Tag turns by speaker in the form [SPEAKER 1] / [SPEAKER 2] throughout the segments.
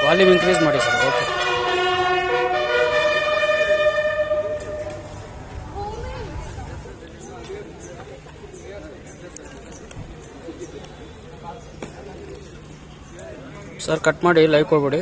[SPEAKER 1] Volume increase ಮಾಡಿ sir. Okay sir, cut ಮಾಡಿ live ಕೊಡ್ಬೇಡಿ.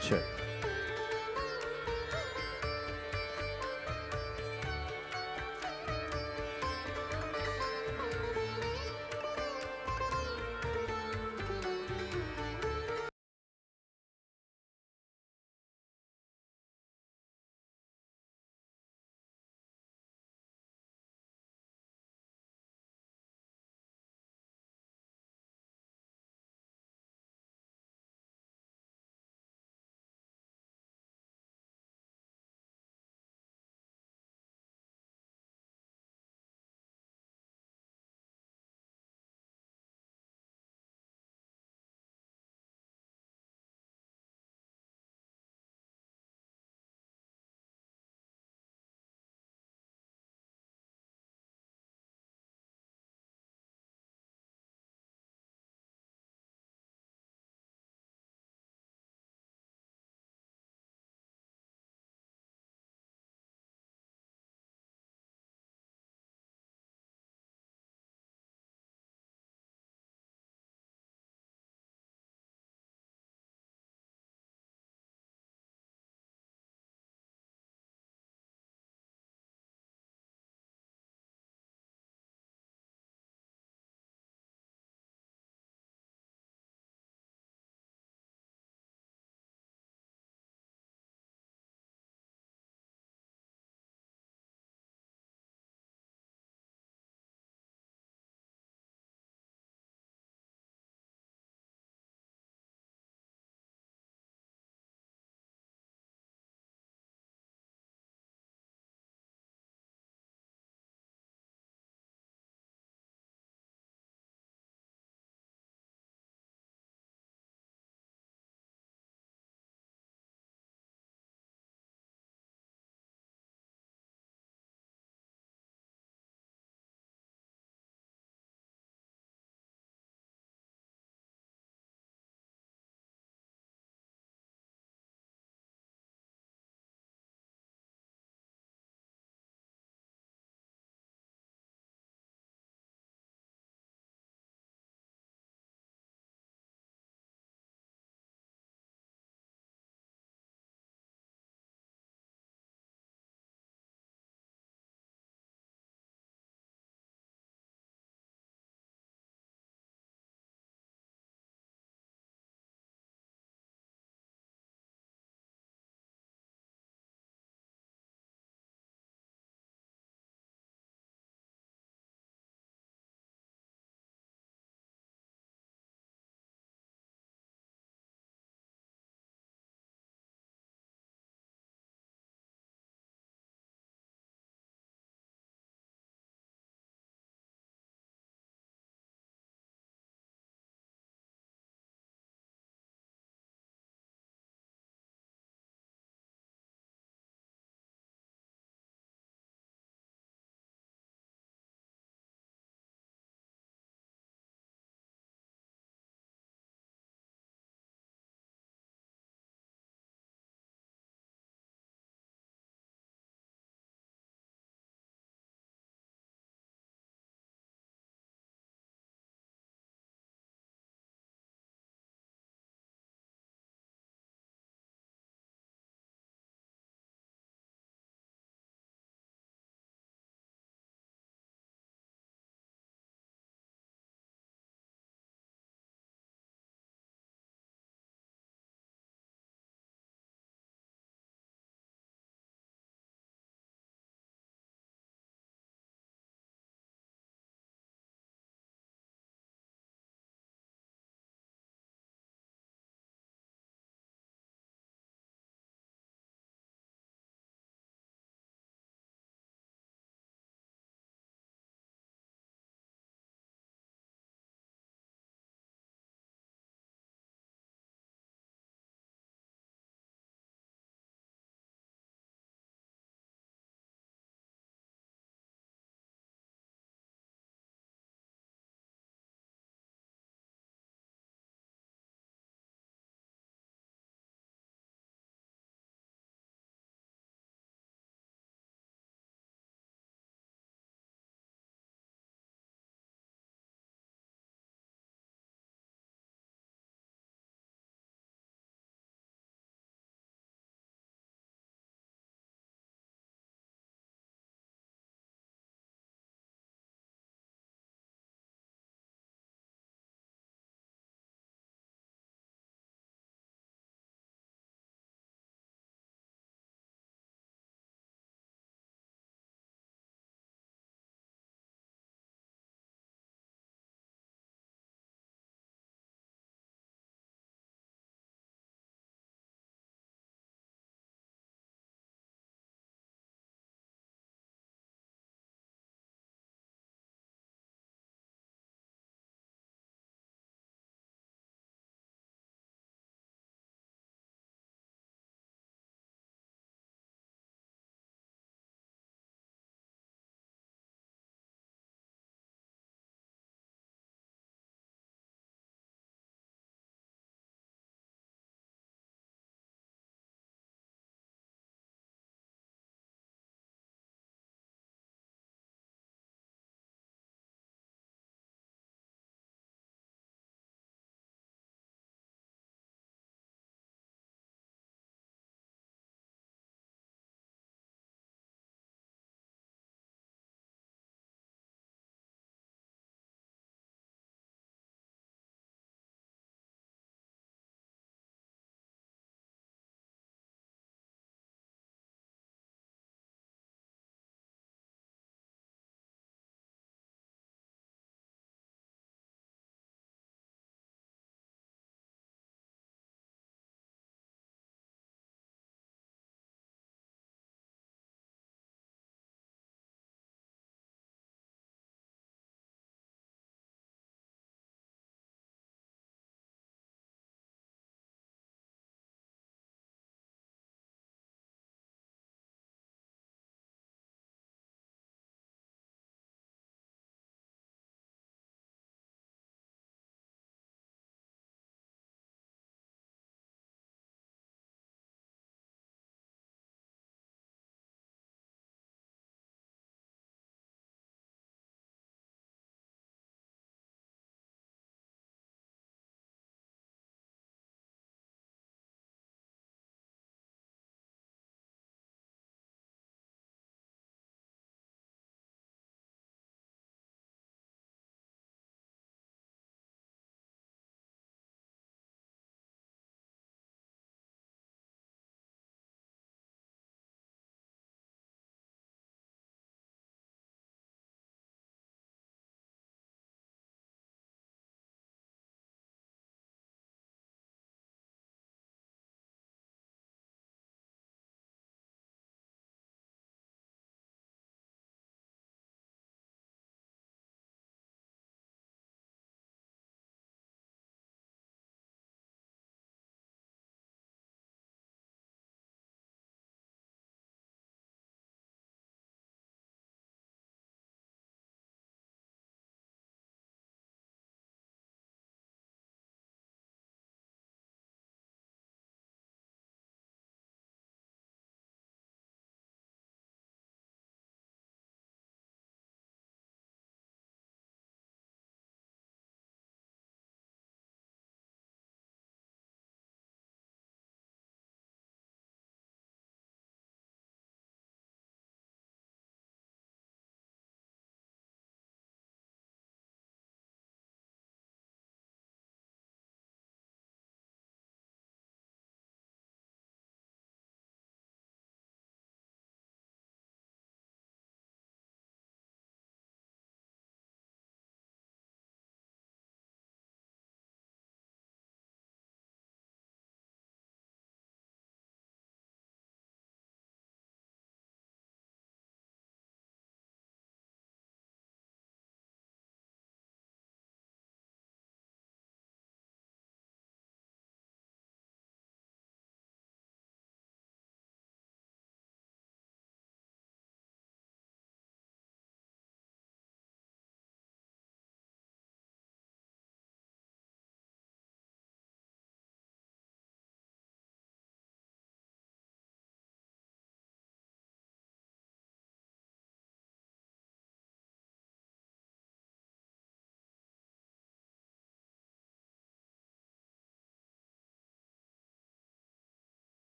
[SPEAKER 2] check.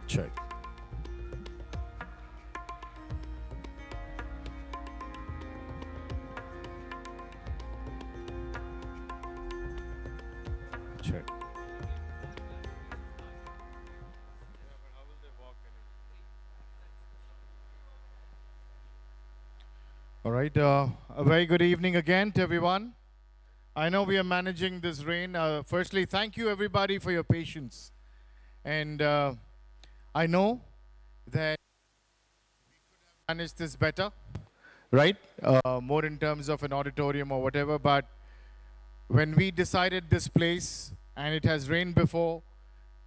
[SPEAKER 2] Check. Check. All right. A very good evening again to everyone. I know we are managing this rain. Firstly, thank you everybody for your patience. And I know that manage this better, right? More in terms of an auditorium or whatever. But when we decided this place and it has rained before,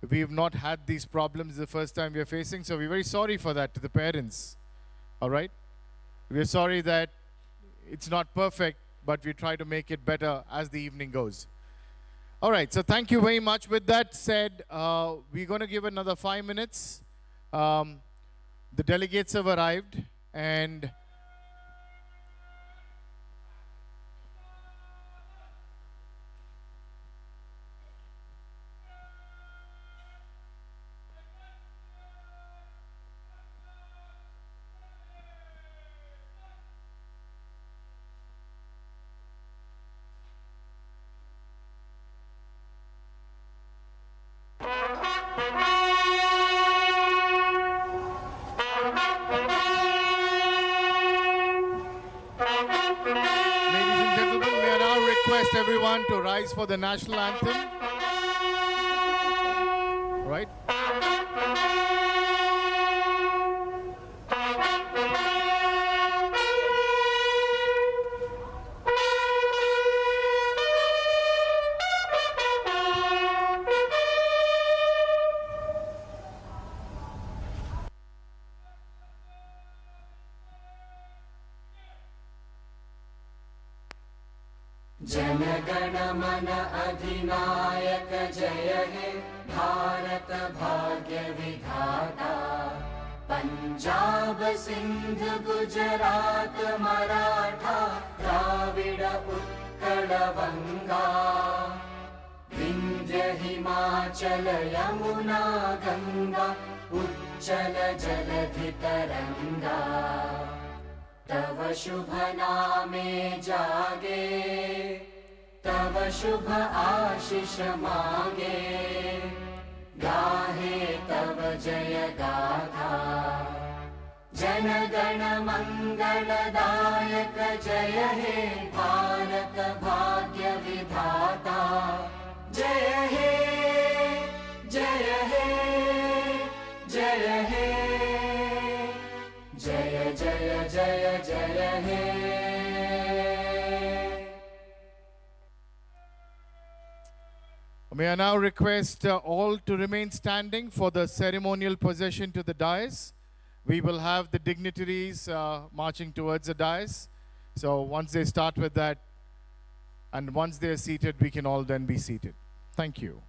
[SPEAKER 2] we've not had these problems the first time we are facing. So we're very sorry for that to the parents. All right? We're sorry that it's not perfect, but we try to make it better as the evening goes. All right, so thank you very much. With that said, we're going to give another 5 minutes. The delegates have arrived, and everyone to rise for the national anthem. Right?
[SPEAKER 3] जनगण मन अधिनायक जय हे भारत भाग्य विधाता पंजाब सिंध गुजरात मराठा द्राविड उत्कल बंगा विंध्य हिमाचल यमुना गंगा उच्चल जलधि तरंगा तव शुभ नामे जागे तव शुभ आशीष मांगे गाहे तव जय गाथा जन गण मंगलदायक जय हे भारत भाग्य विधाता जय हे जय हे जय हे जय जय जय जय हे
[SPEAKER 2] May I now request all to remain standing for the ceremonial procession to the dais. We will have the dignitaries marching towards the dais. So once they start with that, and once they are seated, we can all then be seated. Thank you.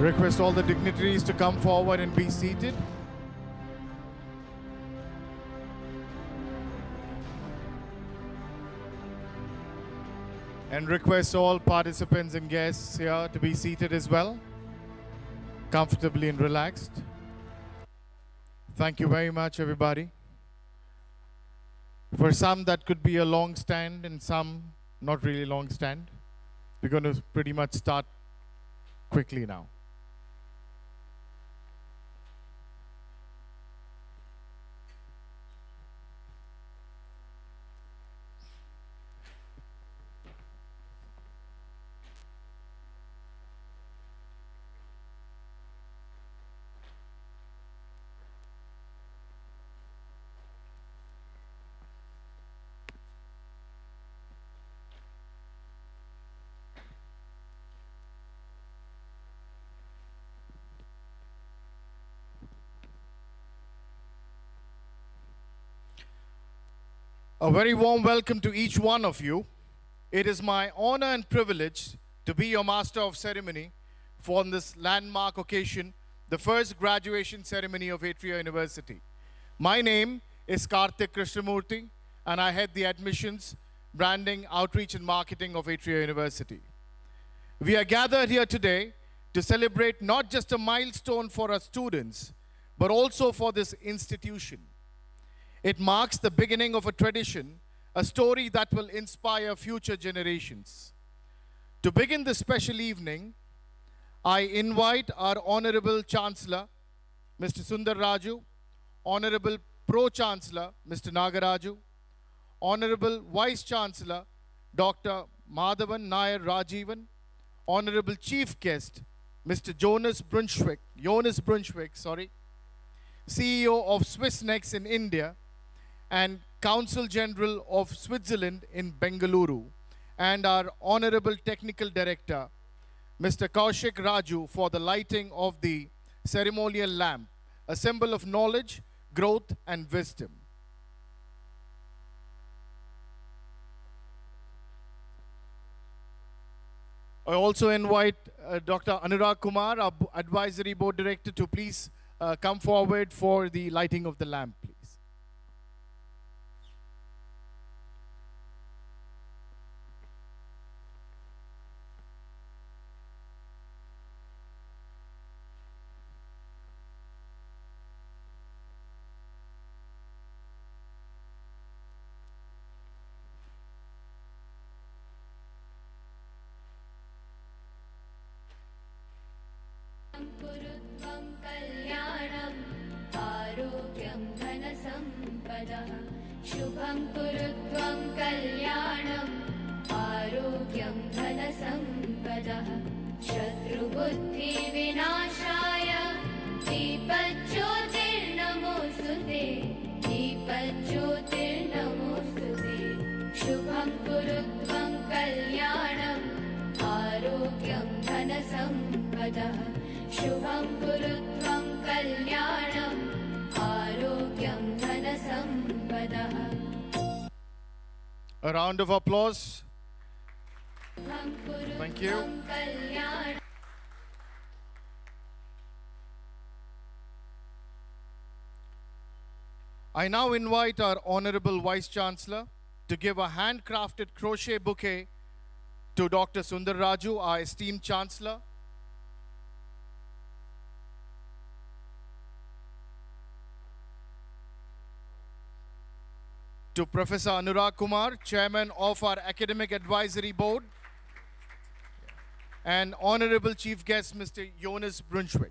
[SPEAKER 2] Request all the dignitaries to come forward and be seated. And request all participants and guests here to be seated as well, comfortably and relaxed. Thank you very much, everybody. For some, that could be a long stand, and some not really long stand. We're going to pretty much start quickly now. A very warm welcome to each one of you. It is my honor and privilege to be your master of ceremony for this landmark occasion, the first graduation ceremony of Atria University. My name is Karthik Krishnamurthy, and I head the admissions, branding, outreach, and marketing of Atria University. We are gathered here today to celebrate not just a milestone for our students, but also for this institution. It marks the beginning of a tradition, a story that will inspire future generations. To begin this special evening, I invite our Honorable Chancellor, Mr. Sundar Raju, Honorable Pro-Chancellor, Mr. Nagaraju, Honorable Vice-Chancellor, Dr. Madhavan Nair Rajivan, Honorable Chief Guest, Mr. Jonas Brunswick, CEO of Swissnex in India, and Consul General of Switzerland in Bengaluru, and our Honorable Technical Director, Mr. Kaushik Raju, for the lighting of the ceremonial lamp, a symbol of knowledge, growth, and wisdom. I also invite Dr. Anurag Kumar, our Advisory Board Director, to please come forward for the lighting of the lamp, please.
[SPEAKER 4] कुरुत्वं कल्याणं आरोग्यं धनसम्पदः शुभं कुरुत्वं कल्याणं आरोग्यं धनसम्पदः शत्रुबुद्धिविनाशाय दीपज्योतिर्नमोऽस्तुते दीपज्योतिर्नमोऽस्तुते शुभं कुरुत्वं कल्याणं आरोग्यं धनसम्पदः शुभं कुरुत्वं कल्याणं आरोग्यं धनसम्पदः.
[SPEAKER 2] A round of applause. Thank you. I now invite our Honorable Vice Chancellor to give a handcrafted crochet bouquet to Dr. Sundar Raju, our esteemed Chancellor. To Professor Anurag Kumar, Chairman of our Academic Advisory Board, and Honorable Chief Guest, Mr. Jonas Brunswick.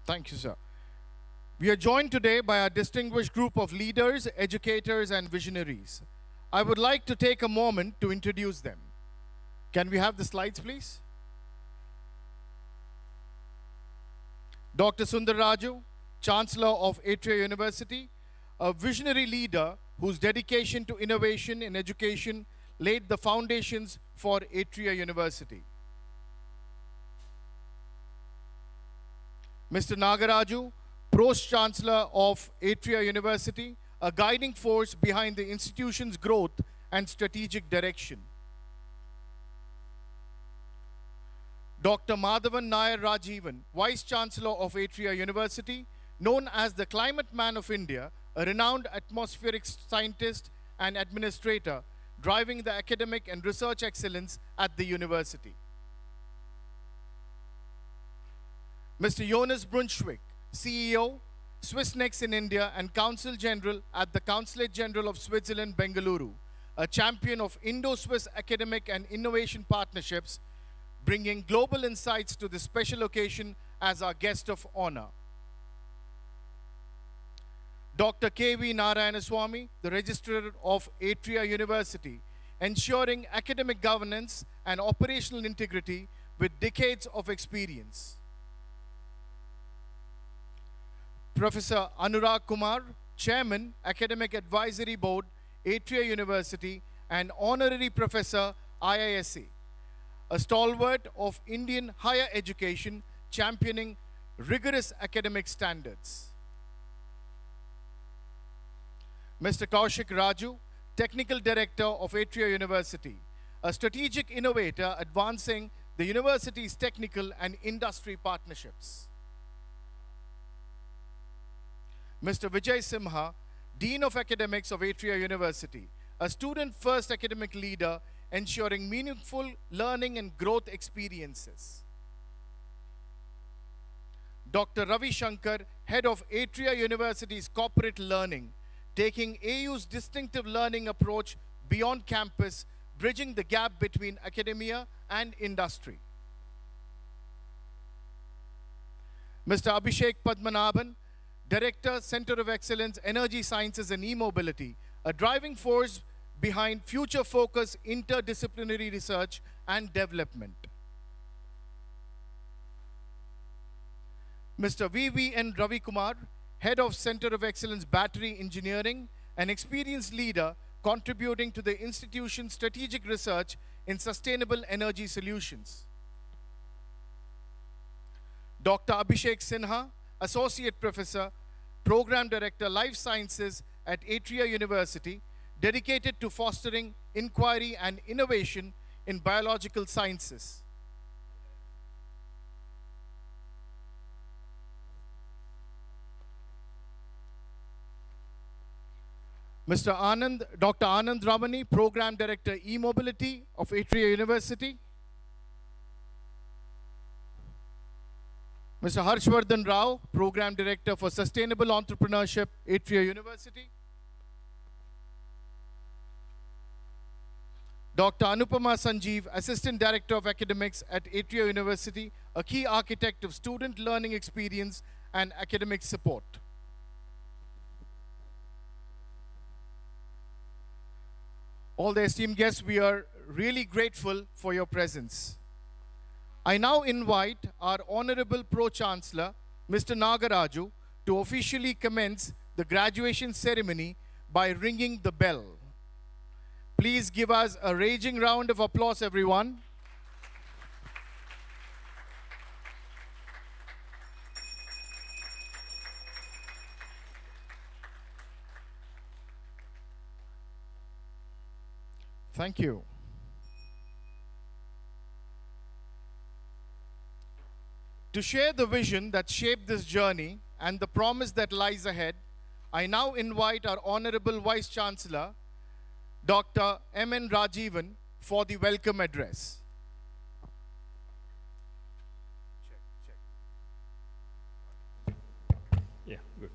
[SPEAKER 2] Thank you, sir. We are joined today by a distinguished group of leaders, educators, and visionaries. I would like to take a moment to introduce them. Can we have the slides, please? Dr. Sundar Raju, Chancellor of Atria University, a visionary leader whose dedication to innovation in education laid the foundations for Atria University. Mr. Nagaraju, Pro-Chancellor of Atria University, a guiding force behind the institution's growth and strategic direction. Dr. Madhavan Nair Rajivan, Vice-Chancellor of Atria University, known as the Climate Man of India, a renowned atmospheric scientist and administrator, driving the academic and research excellence at the university. Mr. Jonas Brunswick, CEO, Swissnex in India and Consul General at the Consulate General of Switzerland, Bengaluru, a champion of Indo-Swiss academic and innovation partnerships, bringing global insights to this special occasion as our guest of honor. Dr. K.V. Narayanaswamy, the Registrar of Atria University, ensuring academic governance and operational integrity with decades of experience. Professor Anurag Kumar, Chairman, Academic Advisory Board, Atria University, and Honorary Professor, IISc, a stalwart of Indian higher education, championing rigorous academic standards. Mr. Kaushik Raju, Technical Director of Atria University, a strategic innovator advancing the university's technical and industry partnerships. Mr. Vijay Simha, Dean of Academics of Atria University, a student-first academic leader ensuring meaningful learning and growth experiences. Dr. Ravi Shankar, Head of Atria University's Corporate Learning, taking AU's distinctive learning approach beyond campus, bridging the gap between academia and industry. Mr. Abhishek Padmanabhan, Director, Center of Excellence, Energy Sciences and E-Mobility, a driving force behind future-focused interdisciplinary research and development. Mr. V.V.N. Ravi Kumar, Head of Center of Excellence, Battery Engineering, an experienced leader contributing to the institution's strategic research in sustainable energy solutions. Dr. Abhishek Sinha, Associate Professor, Program Director, Life Sciences at Atria University, dedicated to fostering inquiry and innovation in biological sciences. Dr. Anand Ramani, Program Director, E-Mobility of Atria University. Mr. Harshvardhan Rao, Program Director for Sustainable Entrepreneurship, Atria University. Dr. Anupama Sanjeev, Assistant Director of Academics at Atria University, a key architect of student learning experience and academic support. All the esteemed guests, we are really grateful for your presence. I now invite our Honorable Pro-Chancellor, Mr. Nagaraju, to officially commence the graduation ceremony by ringing the bell. Please give us a raging round of applause, everyone. Thank you. To share the vision that shaped this journey and the promise that lies ahead, I now invite our Honorable Vice Chancellor, Dr. M.N. Rajivan, for the welcome address.
[SPEAKER 5] Yeah, good.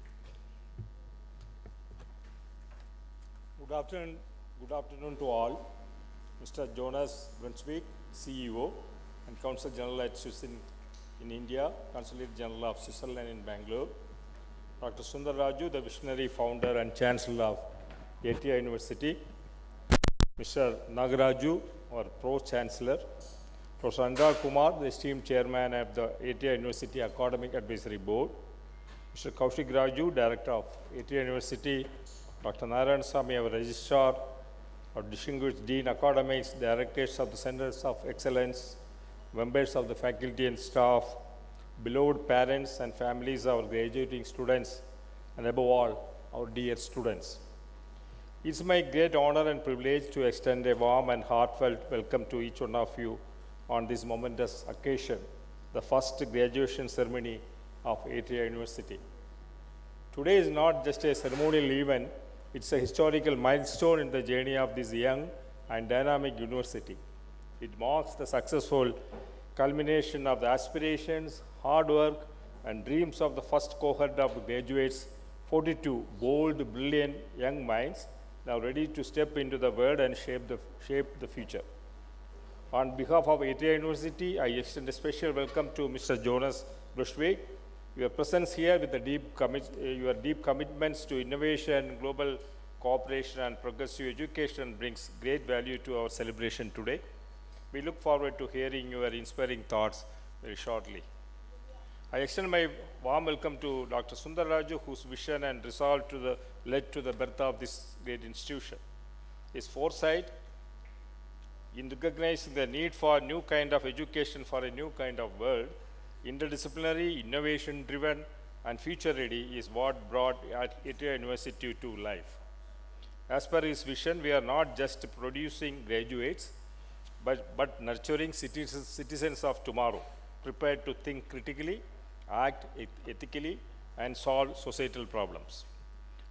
[SPEAKER 5] Good afternoon to all. Mr. Jonas Brunswick, CEO and Consul General at Switzerland in India, Consulate General of Switzerland in Bangalore. Dr. Sundar Raju, the visionary founder and Chancellor of Atria University. Mr. Nagaraju, our Pro-Chancellor. Professor Anurag Kumar, the esteemed Chairman of the Atria University Academic Advisory Board. Mr. Kaushik Raju, Director of Atria University, Dr. Narayan Swamy, our Registrar, our distinguished Dean Academics, Directors of the Centers of Excellence, members of the faculty and staff, beloved parents and families of our graduating students, and above all, our dear students. It's my great honor and privilege to extend a warm and heartfelt welcome to each one of you on this momentous occasion, the first graduation ceremony of Atria University. Today is not just a ceremonial event, it's a historical milestone in the journey of this young and dynamic university. It marks the successful culmination of the aspirations, hard work, and dreams of the first cohort of graduates, 42 bold, brilliant young minds now ready to step into the world and shape the future. On behalf of Atria University, I extend a special welcome to Mr. Jonas Brunswick. Your presence here with your deep commitments to innovation, global cooperation, and progressive education brings great value to our celebration today. We look forward to hearing your inspiring thoughts very shortly. I extend my warm welcome to Dr. Sundar Raju, whose vision and resolve led to the birth of this great institution. His foresight in recognizing the need for a new kind of education for a new kind of world, interdisciplinary, innovation-driven, and future-ready is what brought Atria University to life. As per his vision, we are not just producing graduates, but nurturing citizens of tomorrow, prepared to think critically, act ethically, and solve societal problems.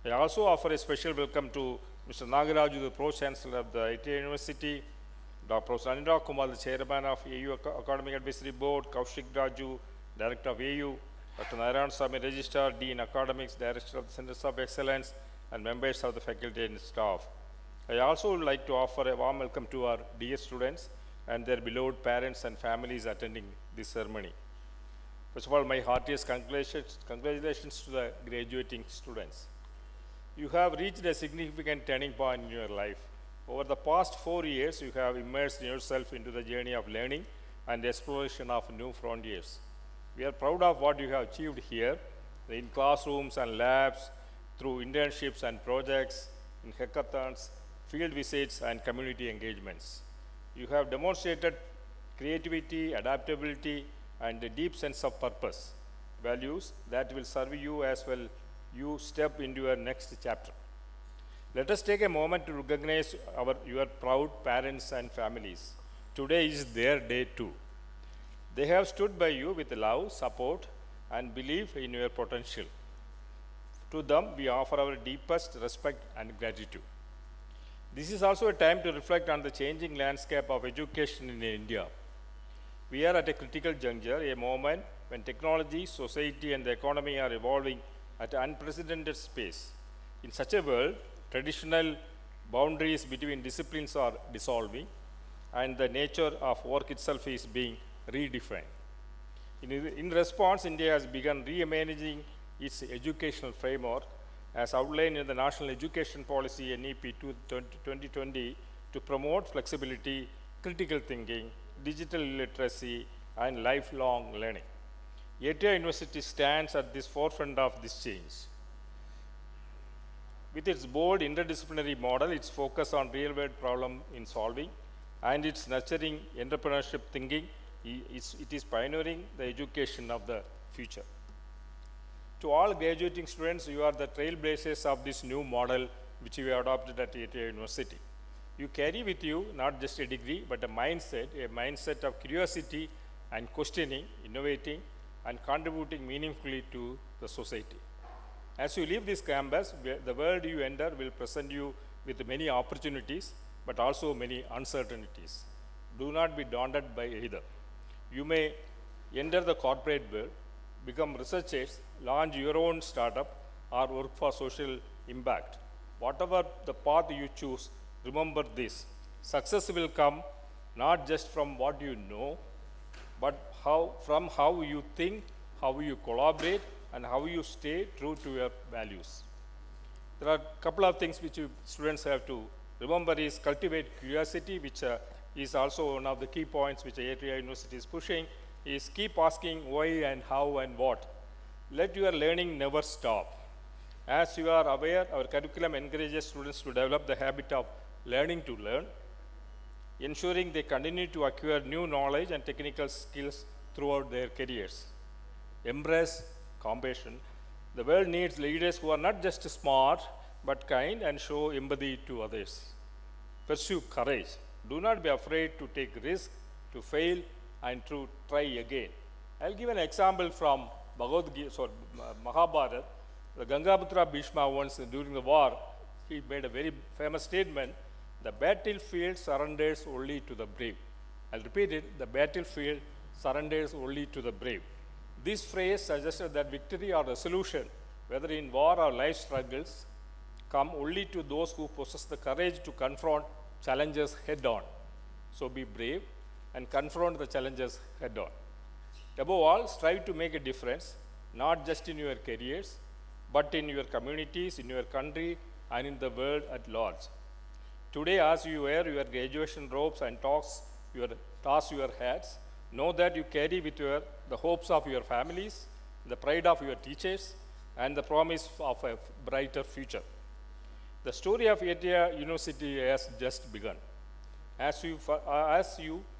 [SPEAKER 5] I also offer a special welcome to Mr. Nagaraju, the Pro-Chancellor of the Atria University, Professor Anurag Kumar, the Chairman of AU Academic Advisory Board, Kaushik Raju, Director of AU, Dr. Narayan Swamy, Registrar, Dean Academics, Director of the Centers of Excellence, and members of the faculty and staff. I also would like to offer a warm welcome to our dear students and their beloved parents and families attending this ceremony. First of all, my heartiest congratulations to the graduating students. You have reached a significant turning point in your life. Over the past 4 years, you have immersed yourself into the journey of learning and exploration of new frontiers. We are proud of what you have achieved here in classrooms and labs, through internships and projects, in hackathons, field visits, and community engagements. You have demonstrated creativity, adaptability, and a deep sense of purpose, values that will serve you as well you step into your next chapter. Let us take a moment to recognize your proud parents and families. Today is their day too. They have stood by you with love, support, and belief in your potential. To them, we offer our deepest respect and gratitude. This is also a time to reflect on the changing landscape of education in India. We are at a critical juncture, a moment when technology, society, and the economy are evolving at an unprecedented pace. In such a world, traditional boundaries between disciplines are dissolving, and the nature of work itself is being redefined. In response, India has begun reimagining its educational framework as outlined in the National Education Policy NEP 2020 to promote flexibility, critical thinking, digital literacy, and lifelong learning. Atria University stands at this forefront of this change. With its bold interdisciplinary model, its focus on real-world problem in solving, and its nurturing entrepreneurship thinking, it is pioneering the education of the future. To all graduating students, you are the trailblazers of this new model which we have adopted at Atria University. You carry with you not just a degree, but a mindset of curiosity and questioning, innovating, and contributing meaningfully to the society. As you leave this campus, the world you enter will present you with many opportunities, but also many uncertainties. Do not be daunted by either. You may enter the corporate world, become researchers, launch your own startup, or work for social impact. Whatever the path you choose, remember this: success will come not just from what you know, but from how you think, how you collaborate, and how you stay true to your values. There are a couple of things which students have to remember is cultivate curiosity, which is also one of the key points which Atria University is pushing, is keep asking why and how and what. Let your learning never stop. As you are aware, our curriculum encourages students to develop the habit of learning to learn, ensuring they continue to acquire new knowledge and technical skills throughout their careers. Embrace compassion. The world needs leaders who are not just smart, but kind and show empathy to others. Pursue courage. Do not be afraid to take risks, to fail, and to try again. I'll give an example from Mahabharata. The Gangaputra Bhishma once during the war, he made a very famous statement, the battlefield surrenders only to the brave. I'll repeat it, the battlefield surrenders only to the brave. This phrase suggested that victory or resolution, whether in war or life struggles, come only to those who possess the courage to confront challenges head on. So be brave and confront the challenges head on. Above all, strive to make a difference, not just in your careers, but in your communities, in your country, and in the world at large. Today, as you wear your graduation robes and toss your hats, know that you carry with you the hopes of your families, the pride of your teachers, and the promise of a brighter future. The story of Atria University has just begun. As you,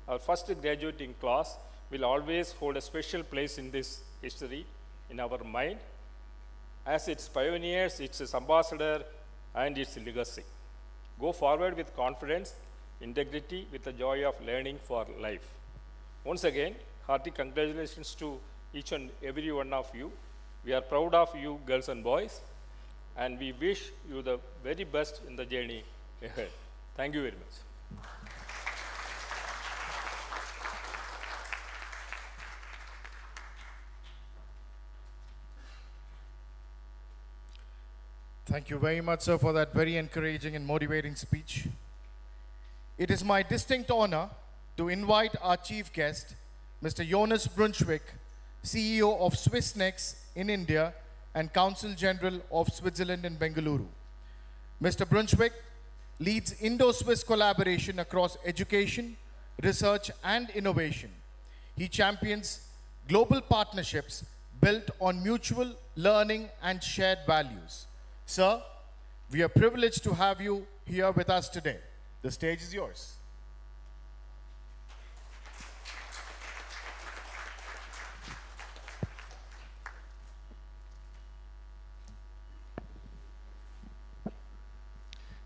[SPEAKER 5] our first graduating class, will always hold a special place in this history, in our mind, as its pioneers, its ambassador, and its legacy. Go forward with confidence, integrity, with the joy of learning for life. Once again, hearty congratulations to each and every one of you. We are proud of you, girls and boys, and we wish you the very best in the journey ahead. Thank you very much.
[SPEAKER 2] Thank you very much, sir, for that very encouraging and motivating speech. It is my distinct honor to invite our chief guest, Mr. Jonas Brunswick, CEO of Swissnex in India and Consul General of Switzerland in Bengaluru. Mr. Brunswick leads Indo-Swiss collaboration across education, research, and innovation. He champions global partnerships built on mutual learning and shared values. Sir, we are privileged to have you here with us today. The stage is yours.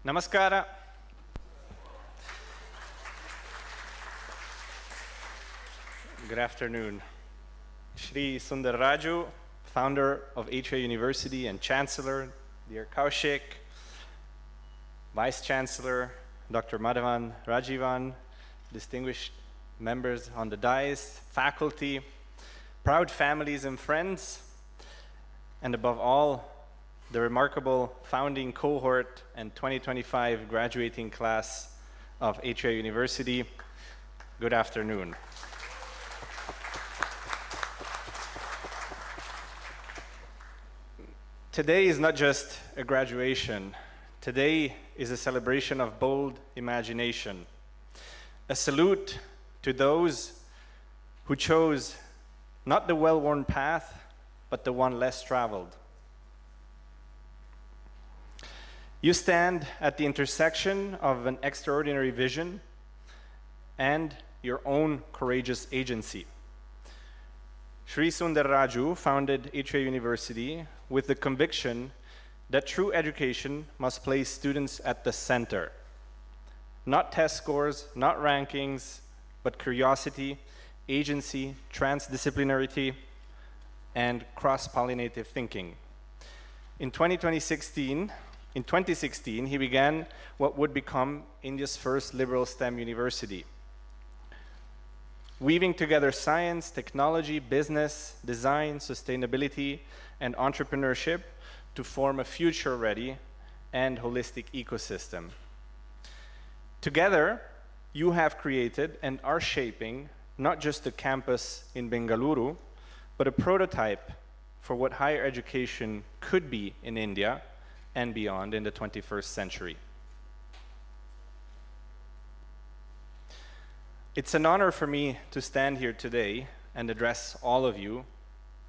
[SPEAKER 6] Namaskara. Good afternoon. Shri Sundar Raju, founder of Atria University and Chancellor, dear Kaushik, Vice Chancellor, Dr. Madhavan Rajivan, distinguished members on the dais, faculty, proud families and friends, and above all, the remarkable founding cohort and 2025 graduating class of Atria University. Good afternoon. Today is not just a graduation. Today is a celebration of bold imagination. A salute to those who chose not the well-worn path, but the one less traveled. You stand at the intersection of an extraordinary vision and your own courageous agency. Shri Sundar Raju founded Atria University with the conviction that true education must place students at the center. Not test scores, not rankings, but curiosity, agency, transdisciplinarity, and cross-pollinative thinking. In 2016, he began what would become India's first liberal STEM university, weaving together science, technology, business, design, sustainability, and entrepreneurship to form a future-ready and holistic ecosystem. Together, you have created and are shaping not just a campus in Bengaluru, but a prototype for what higher education could be in India and beyond in the 21st century. It's an honor for me to stand here today and address all of you,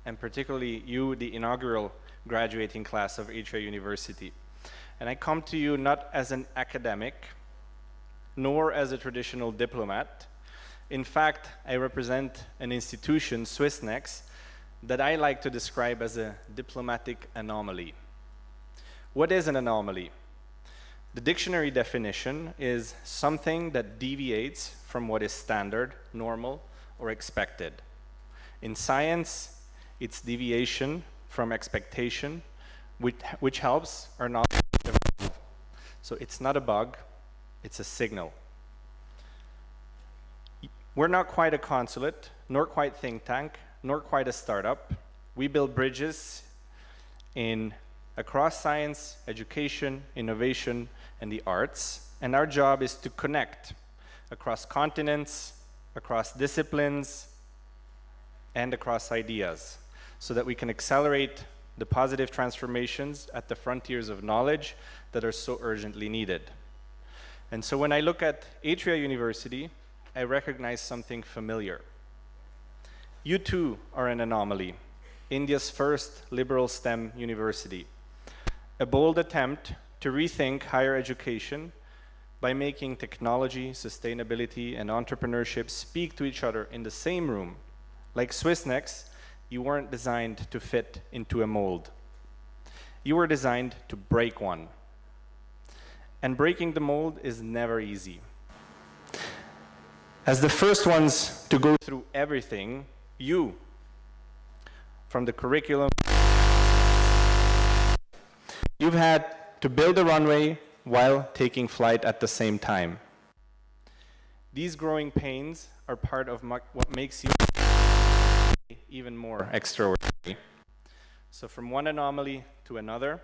[SPEAKER 6] and particularly you, the inaugural graduating class of Atria University. And I come to you not as an academic, nor as a traditional diplomat. In fact, I represent an institution, Swissnex, that I like to describe as a diplomatic anomaly. What is an anomaly? The dictionary definition is something that deviates from what is standard, normal, or expected. In science, it's deviation from expectation, which helps our knowledge evolve. So it's not a bug, it's a signal. We're not quite a consulate, nor quite think tank, nor quite a startup. We build bridges across science, education, innovation, and the arts. And our job is to connect across continents, across disciplines, and across ideas, so that we can accelerate the positive transformations at the frontiers of knowledge that are so urgently needed. And so when I look at Atria University, I recognize something familiar. You too are an anomaly, India's first liberal STEM university. A bold attempt to rethink higher education by making technology, sustainability, and entrepreneurship speak to each other in the same room. Like Swissnex, you weren't designed to fit into a mold. You were designed to break one. And breaking the mold is never easy. As the first ones to go through everything, you, from the curriculum, you've had to build a runway while taking flight at the same time. These growing pains are part of what makes you even more extraordinary. So from one anomaly to another,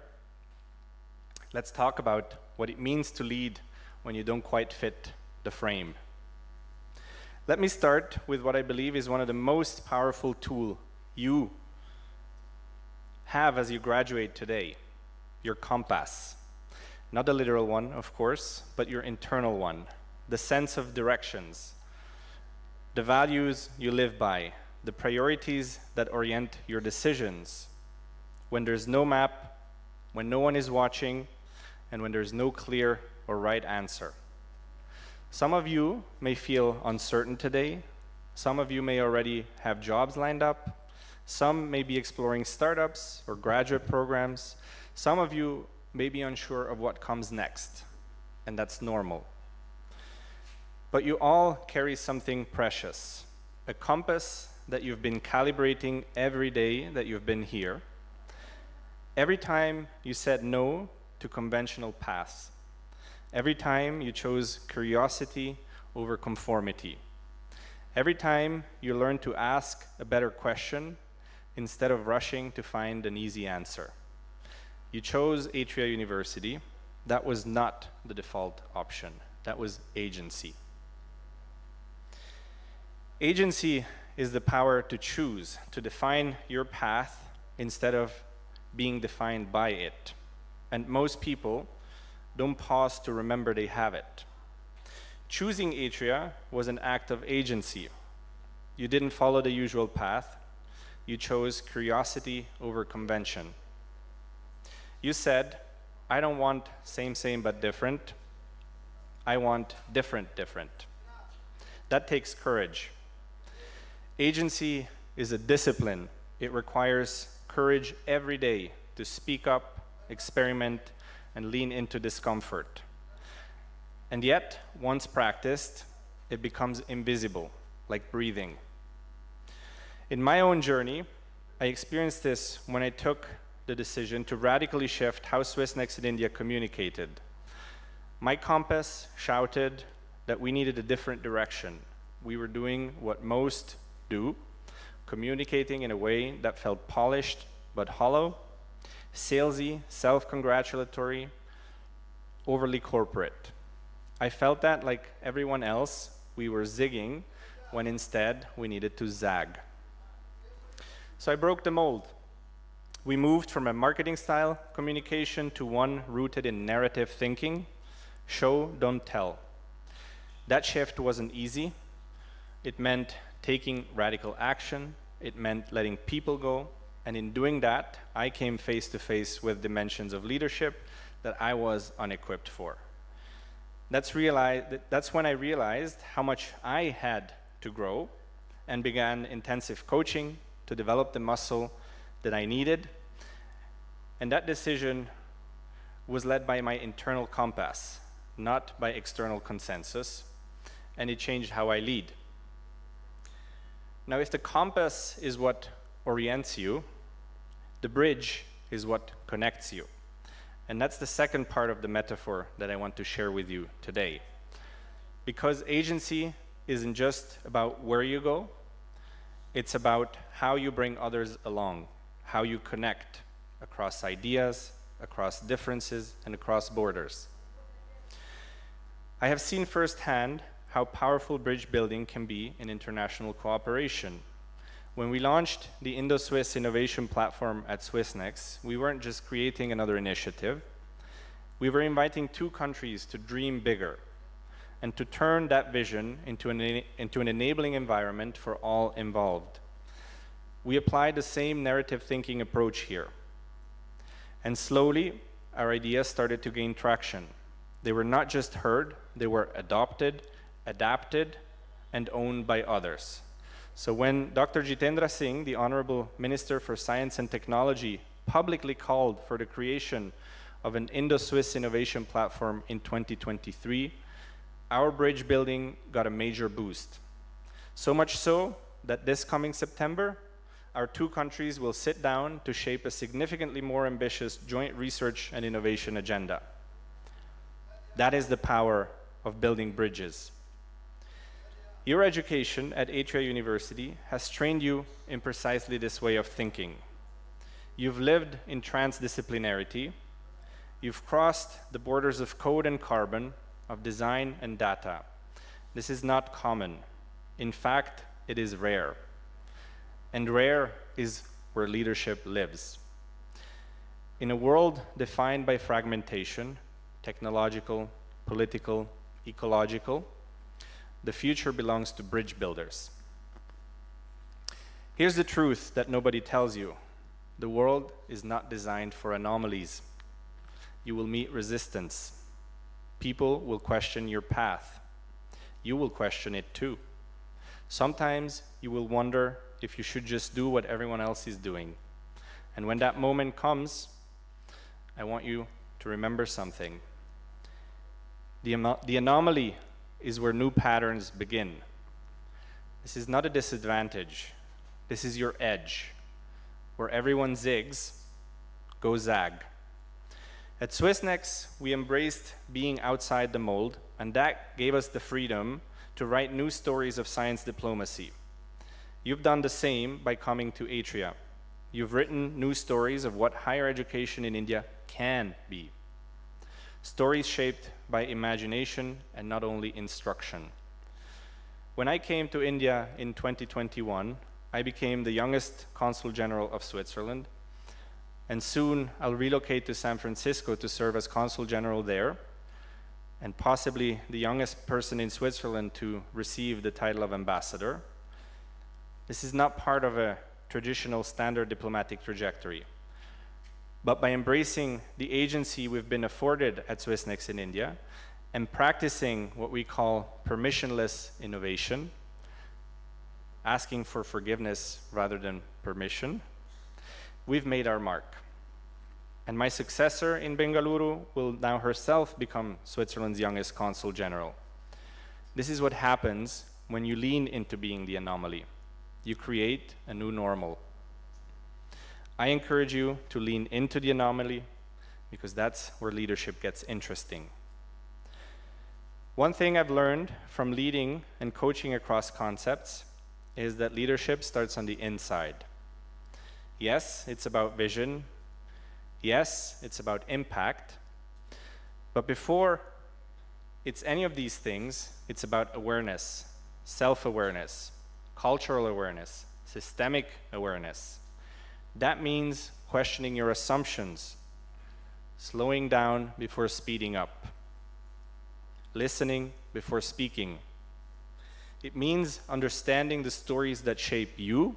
[SPEAKER 6] let's talk about what it means to lead when you don't quite fit the frame. Let me start with what I believe is one of the most powerful tools you have as you graduate today, your compass. Not a literal one, of course, but your internal one, the sense of directions, the values you live by, the priorities that orient your decisions. When there's no map, when no one is watching, and when there's no clear or right answer. Some of you may feel uncertain today. Some of you may already have jobs lined up. Some may be exploring startups or graduate programs. Some of you may be unsure of what comes next, and that's normal. But you all carry something precious, a compass that you've been calibrating every day that you've been here. Every time you said no to conventional paths. Every time you chose curiosity over conformity. Every time you learned to ask a better question instead of rushing to find an easy answer. You chose Atria University. That was not the default option. That was agency. Agency is the power to choose, to define your path instead of being defined by it. And most people don't pause to remember they have it. Choosing Atria was an act of agency. You didn't follow the usual path. You chose curiosity over convention. You said, I don't want same, but different. I want different. That takes courage. Agency is a discipline. It requires courage every day to speak up, experiment, and lean into discomfort. And yet, once practiced, it becomes invisible, like breathing. In my own journey, I experienced this when I took the decision to radically shift how Swissnex in India communicated. My compass shouted that we needed a different direction. We were doing what most do, communicating in a way that felt polished but hollow, salesy, self-congratulatory, overly corporate. I felt that, like everyone else, we were zigging when instead we needed to zag. So I broke the mold. We moved from a marketing style communication to one rooted in narrative thinking, show, don't tell. That shift wasn't easy. It meant taking radical action. It meant letting people go. And in doing that, I came face to face with dimensions of leadership that I was unequipped for. That's when I realized how much I had to grow and began intensive coaching to develop the muscle that I needed. And that decision was led by my internal compass, not by external consensus, and it changed how I lead. Now, if the compass is what orients you, the bridge is what connects you. And that's the second part of the metaphor that I want to share with you today. Because agency isn't just about where you go, it's about how you bring others along, how you connect across ideas, across differences, and across borders. I have seen firsthand how powerful bridge building can be in international cooperation. When we launched the Indo-Swiss Innovation Platform at Swissnex, we weren't just creating another initiative. We were inviting two countries to dream bigger and to turn that vision into an enabling environment for all involved. We applied the same narrative thinking approach here. And slowly, our ideas started to gain traction. They were not just heard, they were adopted, adapted, and owned by others. So when Dr. Jitendra Singh, the Honorable Minister for Science and Technology, publicly called for the creation of an Indo-Swiss innovation platform in 2023, our bridge building got a major boost. So much so that this coming September, our two countries will sit down to shape a significantly more ambitious joint research and innovation agenda. That is the power of building bridges. Your education at Atria University has trained you in precisely this way of thinking. You've lived in transdisciplinarity. You've crossed the borders of code and carbon, of design and data. This is not common. In fact, it is rare. And rare is where leadership lives. In a world defined by fragmentation, technological, political, ecological, the future belongs to bridge builders. Here's the truth that nobody tells you. The world is not designed for anomalies. You will meet resistance. People will question your path. You will question it too. Sometimes you will wonder if you should just do what everyone else is doing. And when that moment comes, I want you to remember something. The anomaly is where new patterns begin. This is not a disadvantage. This is your edge. Where everyone zigs, go zag. At Swissnex, we embraced being outside the mold, and that gave us the freedom to write new stories of science diplomacy. You've done the same by coming to Atria. You've written new stories of what higher education in India can be. Stories shaped by imagination and not only instruction. When I came to India in 2021, I became the youngest Consul General of Switzerland, and soon I'll relocate to San Francisco to serve as Consul General there, and possibly the youngest person in Switzerland to receive the title of ambassador. This is not part of a traditional standard diplomatic trajectory. But by embracing the agency we've been afforded at Swissnex in India and practicing what we call permissionless innovation, asking for forgiveness rather than permission, we've made our mark. And my successor in Bengaluru will now herself become Switzerland's youngest Consul General. This is what happens when you lean into being the anomaly. You create a new normal. I encourage you to lean into the anomaly because that's where leadership gets interesting. One thing I've learned from leading and coaching across concepts is that leadership starts on the inside. Yes, it's about vision. Yes, it's about impact. But before it's any of these things, it's about awareness, self-awareness, cultural awareness, systemic awareness. That means questioning your assumptions, slowing down before speeding up, listening before speaking. It means understanding the stories that shape you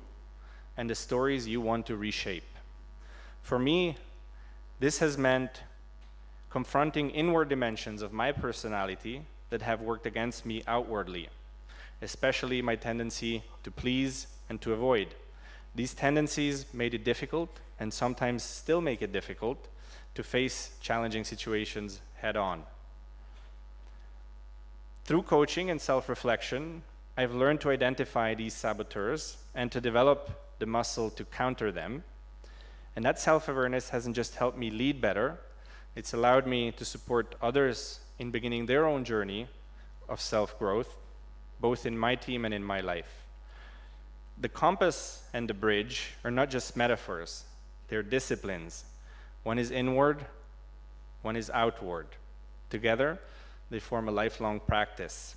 [SPEAKER 6] and the stories you want to reshape. For me, this has meant confronting inward dimensions of my personality that have worked against me outwardly, especially my tendency to please and to avoid. These tendencies made it difficult, and sometimes still make it difficult, to face challenging situations head on. Through coaching and self-reflection, I've learned to identify these saboteurs and to develop the muscle to counter them. And that self-awareness hasn't just helped me lead better, it's allowed me to support others in beginning their own journey of self-growth, both in my team and in my life. The compass and the bridge are not just metaphors, they're disciplines. One is inward, one is outward. Together, they form a lifelong practice.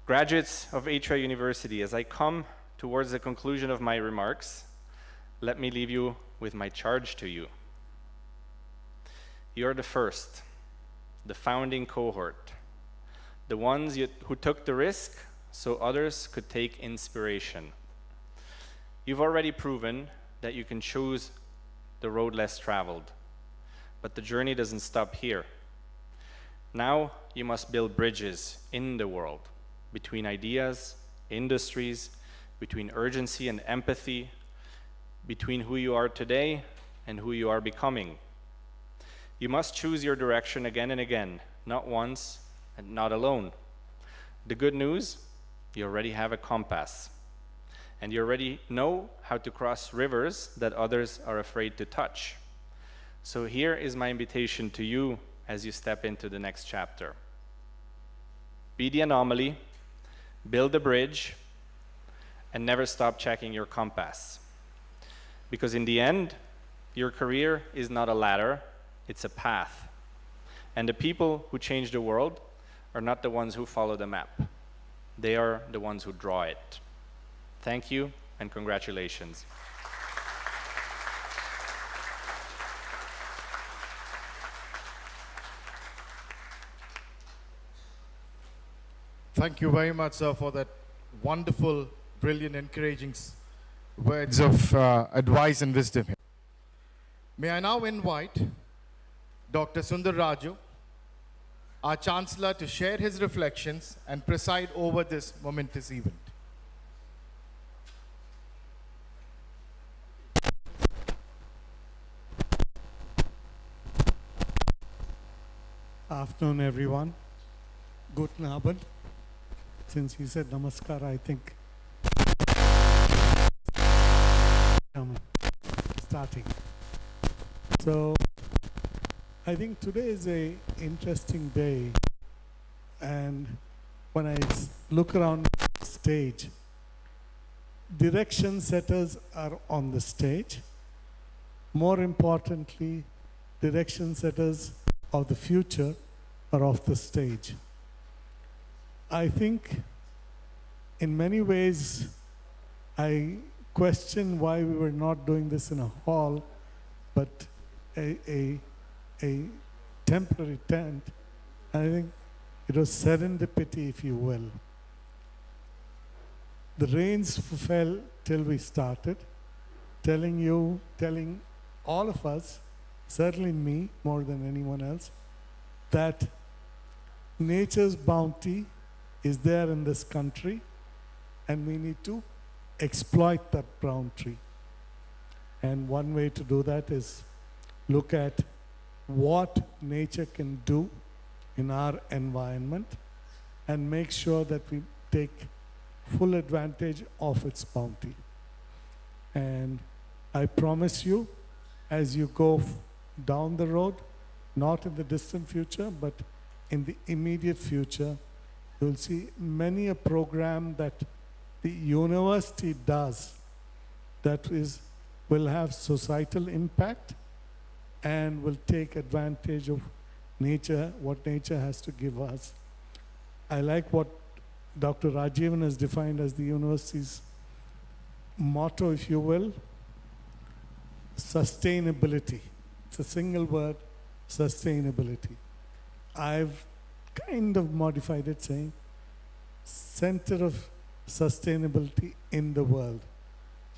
[SPEAKER 6] Graduates of Atria University, as I come towards the conclusion of my remarks, let me leave you with my charge to you. You are the first, the founding cohort, the ones who took the risk so others could take inspiration. You've already proven that you can choose the road less traveled, but the journey doesn't stop here. Now you must build bridges in the world, between ideas, industries, between urgency and empathy, between who you are today and who you are becoming. You must choose your direction again and again, not once and not alone. The good news, you already have a compass, and you already know how to cross rivers that others are afraid to touch. So here is my invitation to you as you step into the next chapter. Be the anomaly, build a bridge, and never stop checking your compass. Because in the end, your career is not a ladder, it's a path. And the people who change the world are not the ones who follow the map. They are the ones who draw it. Thank you and congratulations.
[SPEAKER 2] Thank you very much, sir, for that wonderful, brilliant, encouraging words of advice and wisdom here. May I now invite Dr. Sundar Raju, our Chancellor, to share his reflections and preside over this momentous event.
[SPEAKER 7] Afternoon, everyone. Guten Abend. Since he said namaskar, I think starting. So I think today is a interesting day, and when I look around the stage, direction setters are on the stage. More importantly, direction setters of the future are off the stage. I think in many ways I question why we were not doing this in a hall, but a temporary tent. I think it was serendipity, if you will. The reins fell till we started, telling all of us, certainly me more than anyone else, that nature's bounty is there in this country, and we need to exploit that bounty. And one way to do that is look at what nature can do in our environment and make sure that we take full advantage of its bounty. And I promise you, as you go down the road, not in the distant future, but in the immediate future, you'll see many a program that the university does that will have societal impact and will take advantage of nature, what nature has to give us. I like what Dr. Rajivan has defined as the university's motto, if you will, sustainability. It's a single word, sustainability. I've kind of modified it, saying center of sustainability in the world.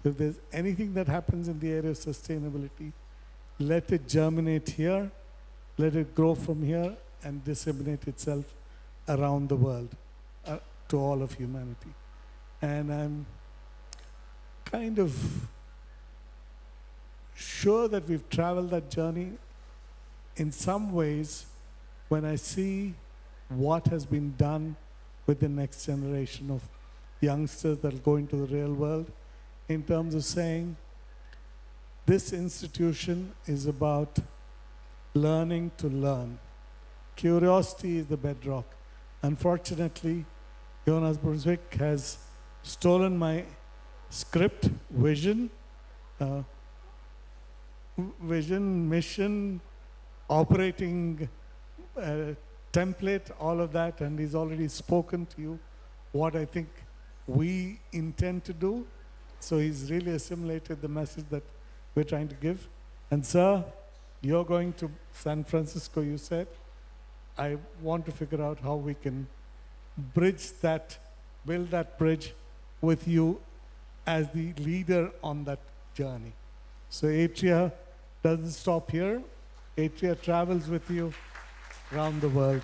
[SPEAKER 7] So if there's anything that happens in the area of sustainability, let it germinate here, let it grow from here, and disseminate itself around the world to all of humanity. And I'm kind of sure that we've traveled that journey in some ways when I see what has been done with the next generation of youngsters that will go into the real world, in terms of saying this institution is about learning to learn. Curiosity is the bedrock. Unfortunately, Jonas Brunswick has stolen my script, vision, mission, operating template, all of that, and he's already spoken to you what I think we intend to do. So he's really assimilated the message that we're trying to give. And sir, you're going to San Francisco, you said. I want to figure out how we can bridge that, build that bridge with you as the leader on that journey. So Atria doesn't stop here. Atria travels with you around the world.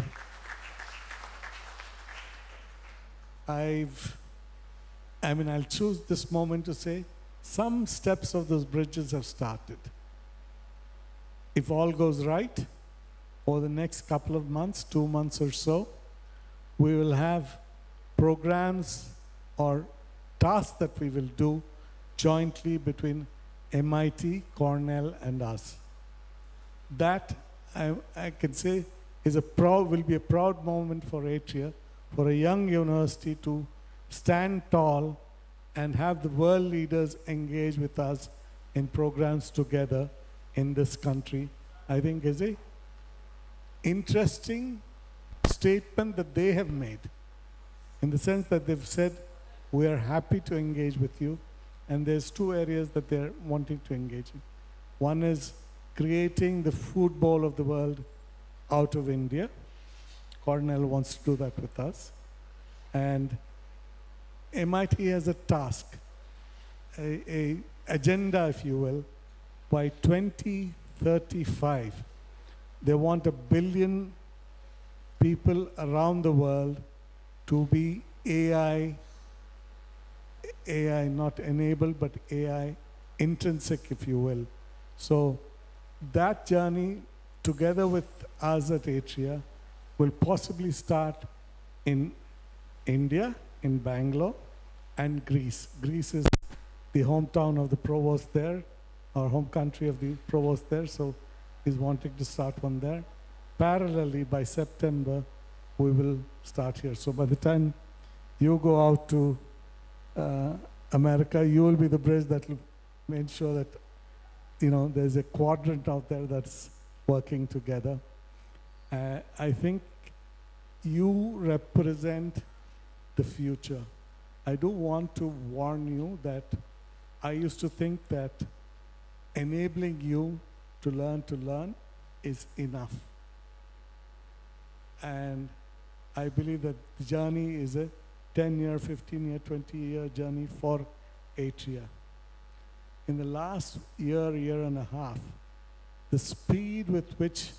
[SPEAKER 7] I'll choose this moment to say some steps of those bridges have started. If all goes right, over the next couple of months, 2 months or so, we will have programs or tasks that we will do jointly between MIT, Cornell, and us. That I can say will be a proud moment for Atria, for a young university to stand tall and have the world leaders engage with us in programs together in this country. I think is a interesting statement that they have made, in the sense that they've said, we are happy to engage with you, and there's 2 areas that they're wanting to engage in. One is creating the food bowl of the world out of India. Cornell wants to do that with us. And MIT has a task, a agenda, if you will. By 2035, they want 1 billion people around the world to be AI not enabled, but AI intrinsic, if you will. So that journey, together with us at Atria, will possibly start in India, in Bangalore, and Greece. Greece is the hometown of the provost there, or home country of the provost there, so he's wanting to start one there. Parallelly, by September, we will start here. So by the time you go out to America, you will be the bridge that will make sure that there's a quadrant out there that's working together. I think you represent the future. I do want to warn you that I used to think that enabling you to learn is enough. And I believe that the journey is a 10-year, 15-year, 20-year journey for Atria. In the last year and a half, the speed with which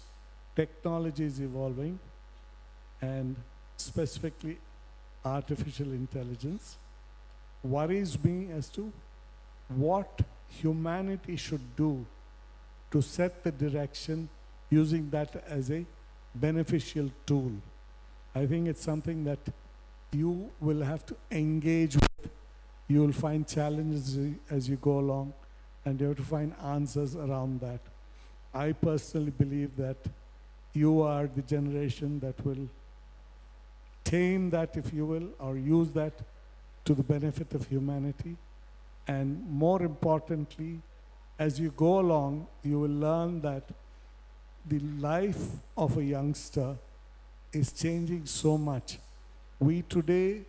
[SPEAKER 7] technology is evolving, and specifically artificial intelligence, worries me as to what humanity should do to set the direction using that as a beneficial tool. I think it's something that you will have to engage with. You will find challenges as you go along, and you have to find answers around that. I personally believe that you are the generation that will tame that, if you will, or use that to the benefit of humanity. And more importantly, as you go along, you will learn that the life of a youngster is changing so much. We today,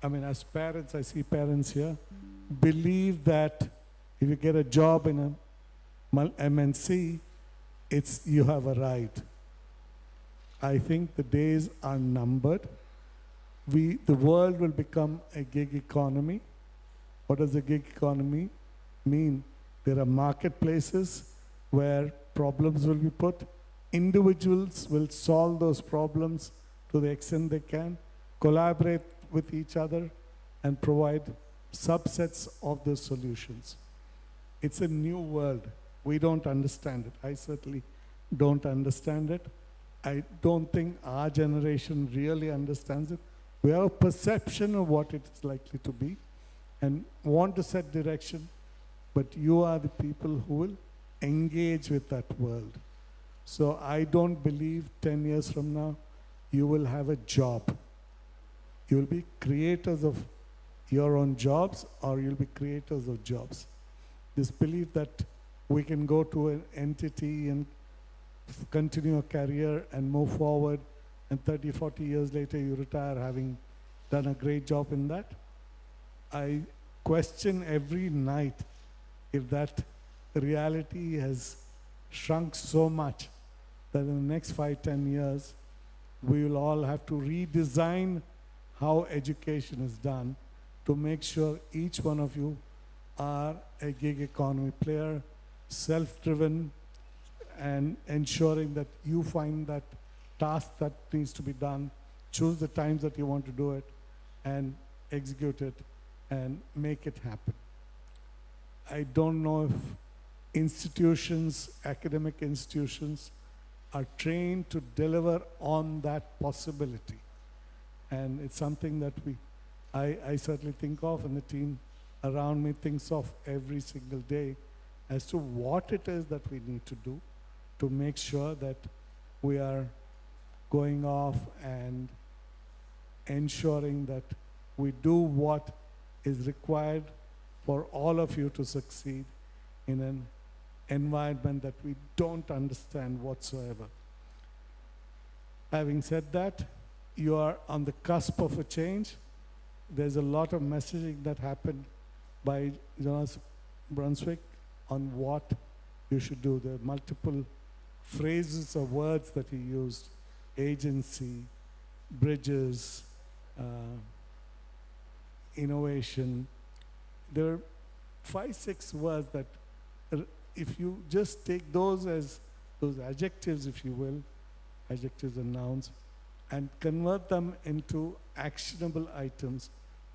[SPEAKER 7] as parents, I see parents here, believe that if you get a job in a MNC, you have arrived. I think the days are numbered. The world will become a gig economy. What does the gig economy mean? There are marketplaces where problems will be put. Individuals will solve those problems to the extent they can, collaborate with each other, and provide subsets of the solutions. It's a new world. We don't understand it. I certainly don't understand it. I don't think our generation really understands it. We have a perception of what it is likely to be and want to set direction, but you are the people who will engage with that world. So I don't believe 10 years from now you will have a job. You will be creators of your own jobs, or you'll be creators of jobs. This belief that we can go to an entity and continue a career and move forward, and 30, 40 years later you retire having done a great job in that. I question every night if that reality has shrunk so much that in the next 5, 10 years, we will all have to redesign how education is done to make sure each one of you are a gig economy player, self-driven, and ensuring that you find that task that needs to be done, choose the times that you want to do it, and execute it, and make it happen. I don't know if institutions, academic institutions, are trained to deliver on that possibility. And it's something that I certainly think of, and the team around me thinks of every single day as to what it is that we need to do to make sure that we are going off and ensuring that we do what is required for all of you to succeed in an environment that we don't understand whatsoever. Having said that, you are on the cusp of a change. There's a lot of messaging that happened by Jonas Brunswick on what you should do. There are multiple phrases or words that he used: agency, bridges, innovation. There are 5, 6 words that if you just take those as those adjectives, if you will, adjectives and nouns, and convert them into actionable items,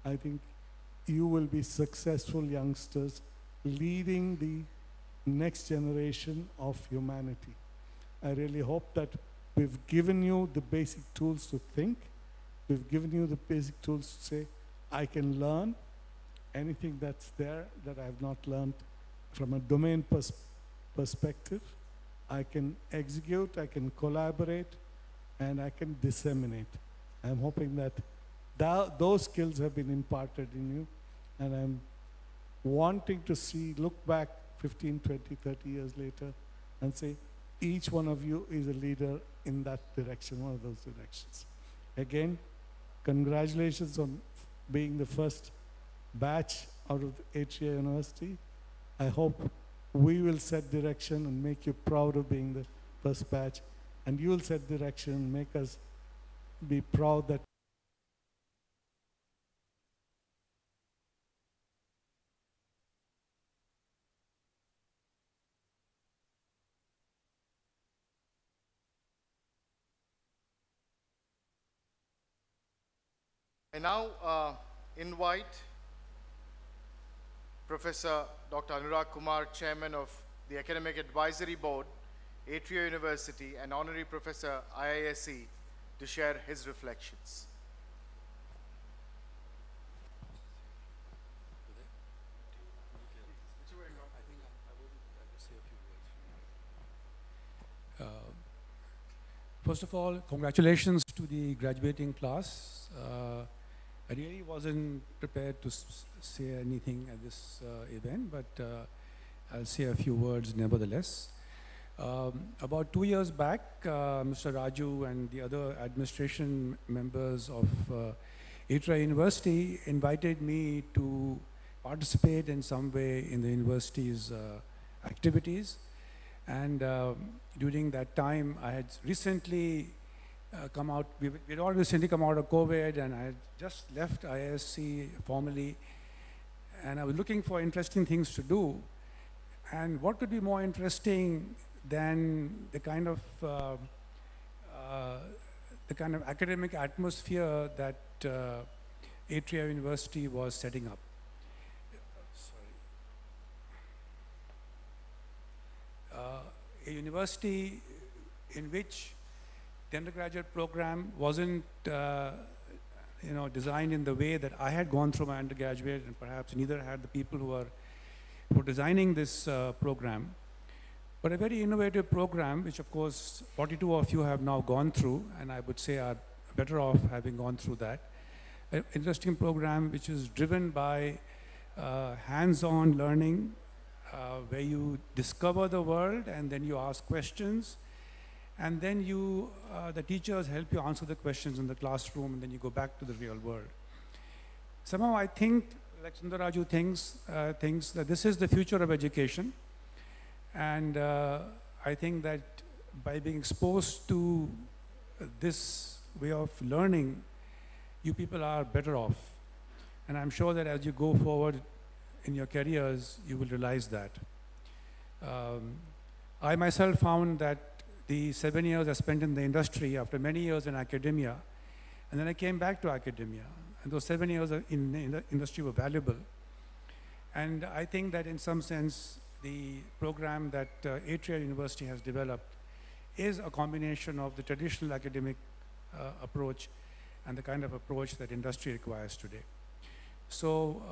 [SPEAKER 7] I think you will be successful youngsters leading the next generation of humanity. I really hope that we've given you the basic tools to think. We've given you the basic tools to say, I can learn anything that's there that I have not learned from a domain perspective. I can execute, I can collaborate, and I can disseminate. I'm hoping that those skills have been imparted in you, and I'm wanting to look back 15, 20, 30 years later and say, each one of you is a leader in that direction, one of those directions. Again, congratulations on being the first batch out of Atria University. I hope we will set direction and make you proud of being the first batch, and you will set direction and make us be proud that
[SPEAKER 2] I now invite Professor Dr. Anurag Kumar, Chairman of the Academic Advisory Board, Atria University, and Honorary Professor, IISc, to share his reflections.
[SPEAKER 8] First of all, congratulations to the graduating class. I really wasn't prepared to say anything at this event, but I'll say a few words nevertheless. About 2 years back, Mr. Raju and the other administration members of Atria University invited me to participate in some way in the university's activities. And during that time, I had recently come out, we'd all recently come out of COVID, and I had just left IISc formally. and I was looking for interesting things to do. And what could be more interesting than the kind of academic atmosphere that Atria University was setting up. A university in which the undergraduate program wasn't designed in the way that I had gone through my undergraduate, and perhaps neither had the people who were designing this program. But a very innovative program, which of course 42 of you have now gone through, and I would say are better off having gone through that. An interesting program which is driven by hands-on learning, where you discover the world and then you ask questions, and then the teachers help you answer the questions in the classroom, and then you go back to the real world. Somehow I think, like Sundaraju thinks that this is the future of education. And I think that by being exposed to this way of learning, you people are better off. And I'm sure that as you go forward in your careers, you will realize that. I myself found that the 7 years I spent in the industry after many years in academia, and then I came back to academia. And those 7 years in the industry were valuable. And I think that in some sense, the program that Atria University has developed is a combination of the traditional academic approach and the kind of approach that industry requires today. So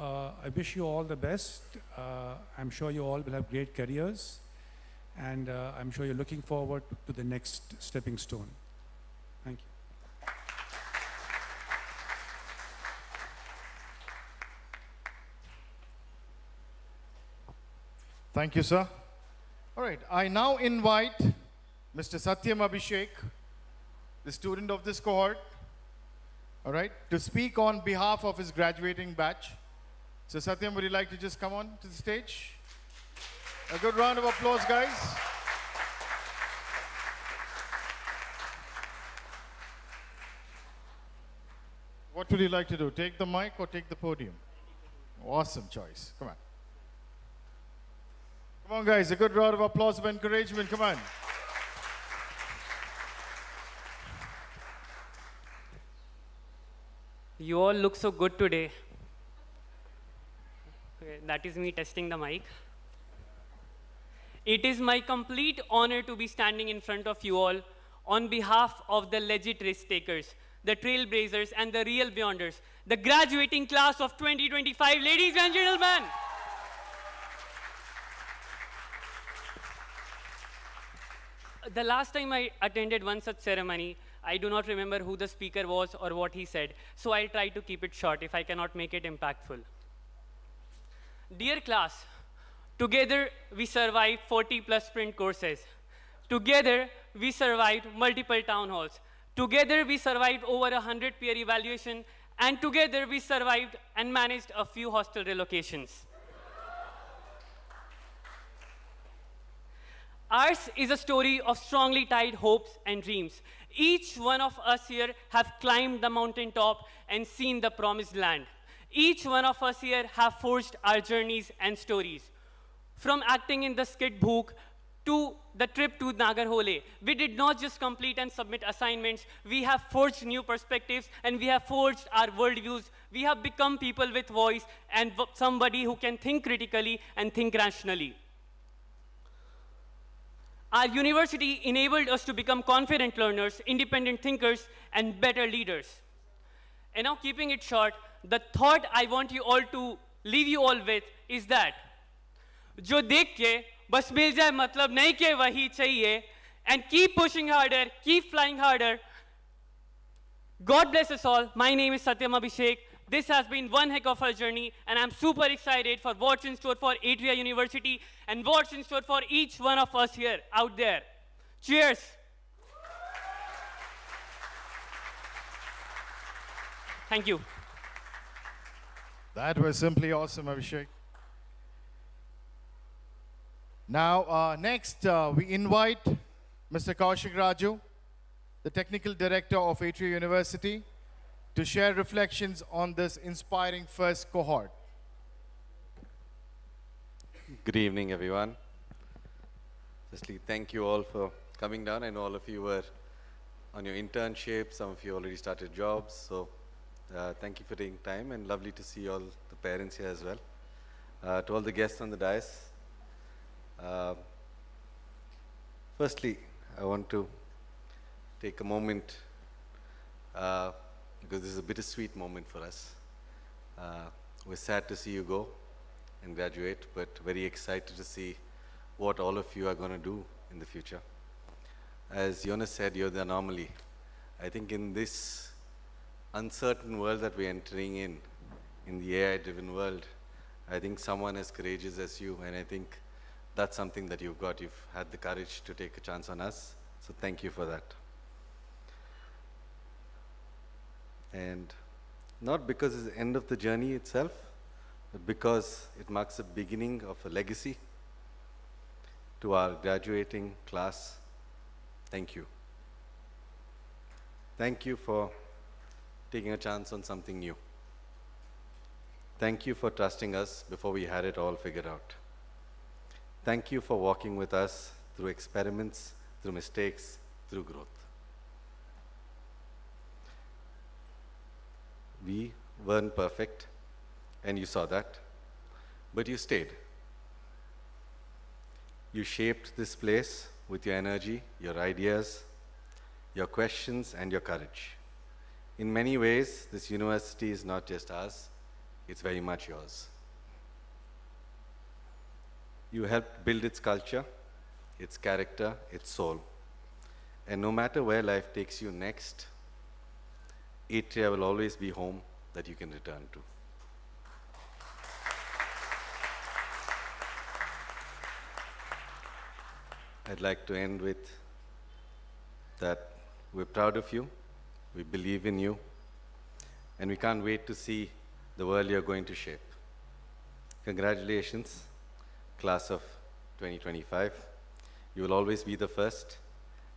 [SPEAKER 8] I wish you all the best. I'm sure you all will have great careers, and I'm sure you're looking forward to the next stepping stone. Thank you.
[SPEAKER 2] Thank you, sir. All right, I now invite Mr. Satyam Abhishek, the student of this cohort, all right, to speak on behalf of his graduating batch. So Satyam, would you like to just come on to the stage? A good round of applause, guys. What would you like to do? Take the mic or take the podium? Awesome choice. Come on. Come on, guys, a good round of applause of encouragement. Come on.
[SPEAKER 9] You all look so good today. Okay, that is me testing the mic. It is my complete honor to be standing in front of you all on behalf of the legit risk takers, the trailblazers, and the real beyonders, the graduating class of 2025, ladies and gentlemen. The last time I attended one such ceremony, I do not remember who the speaker was or what he said, so I'll try to keep it short if I cannot make it impactful. Dear class, together we survived 40+ sprint courses. Together we survived multiple town halls. Together we survived over 100 peer evaluation, and together we survived and managed a few hostel relocations. Ours is a story of strongly tied hopes and dreams. Each one of us here have climbed the mountaintop and seen the promised land. Each one of us here have forged our journeys and stories. From acting in the skit Bhook to the trip to Nagarhole, we did not just complete and submit assignments, we have forged new perspectives and we have forged our worldviews. We have become people with voice and somebody who can think critically and think rationally. Our university enabled us to become confident learners, independent thinkers, and better leaders. And now, keeping it short, the thought I want you all to leave you all with is that जो देख के बस मिल जाए मतलब नहीं के वही चाहिए, and keep pushing harder, keep flying harder. God bless us all. My name is Satyam Abhishek. This has been one heck of a journey, and I'm super excited for what's in store for Atria University and what's in store for each one of us here out there. Cheers. Thank you.
[SPEAKER 2] That was simply awesome, Abhishek. Now, next, we invite Mr. Kaushik Raju, the Technical Director of Atria University, to share reflections on this inspiring first cohort.
[SPEAKER 10] Good evening, everyone. Firstly, thank you all for coming down. I know all of you were on your internship. Some of you already started jobs. So thank you for taking time, and lovely to see all the parents here as well. To all the guests on the dais. Firstly, I want to take a moment because this is a bittersweet moment for us. We're sad to see you go and graduate, but very excited to see what all of you are going to do in the future. As Jonas said, you're the anomaly. I think in this uncertain world that we're entering in the AI-driven world, I think someone as courageous as you, and I think that's something that you've got. You've had the courage to take a chance on us, so thank you for that. And not because it's the end of the journey itself, but because it marks the beginning of a legacy. To our graduating class, thank you. Thank you for taking a chance on something new. Thank you for trusting us before we had it all figured out. Thank you for walking with us through experiments, through mistakes, through growth. We weren't perfect, and you saw that, but you stayed. You shaped this place with your energy, your ideas, your questions, and your courage. In many ways, this university is not just ours, it's very much yours. You helped build its culture, its character, its soul. And no matter where life takes you next, Atria will always be home that you can return to. I'd like to end with that we're proud of you, we believe in you, and we can't wait to see the world you're going to shape. Congratulations, class of 2025. You will always be the first,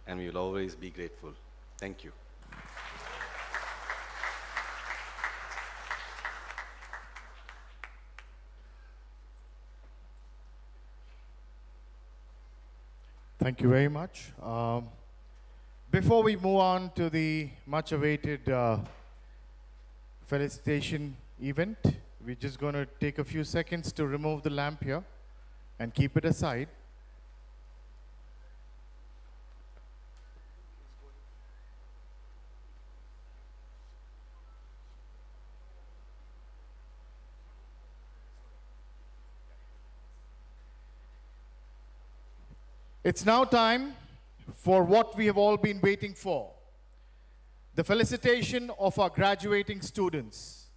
[SPEAKER 10] and we will always be grateful. Thank you.
[SPEAKER 2] Thank you very much. Before we move on to the much awaited felicitation event, we're just going to take a few seconds to remove the lamp here and keep it aside. It's now time for what we have all been waiting for, the felicitation of our graduating students.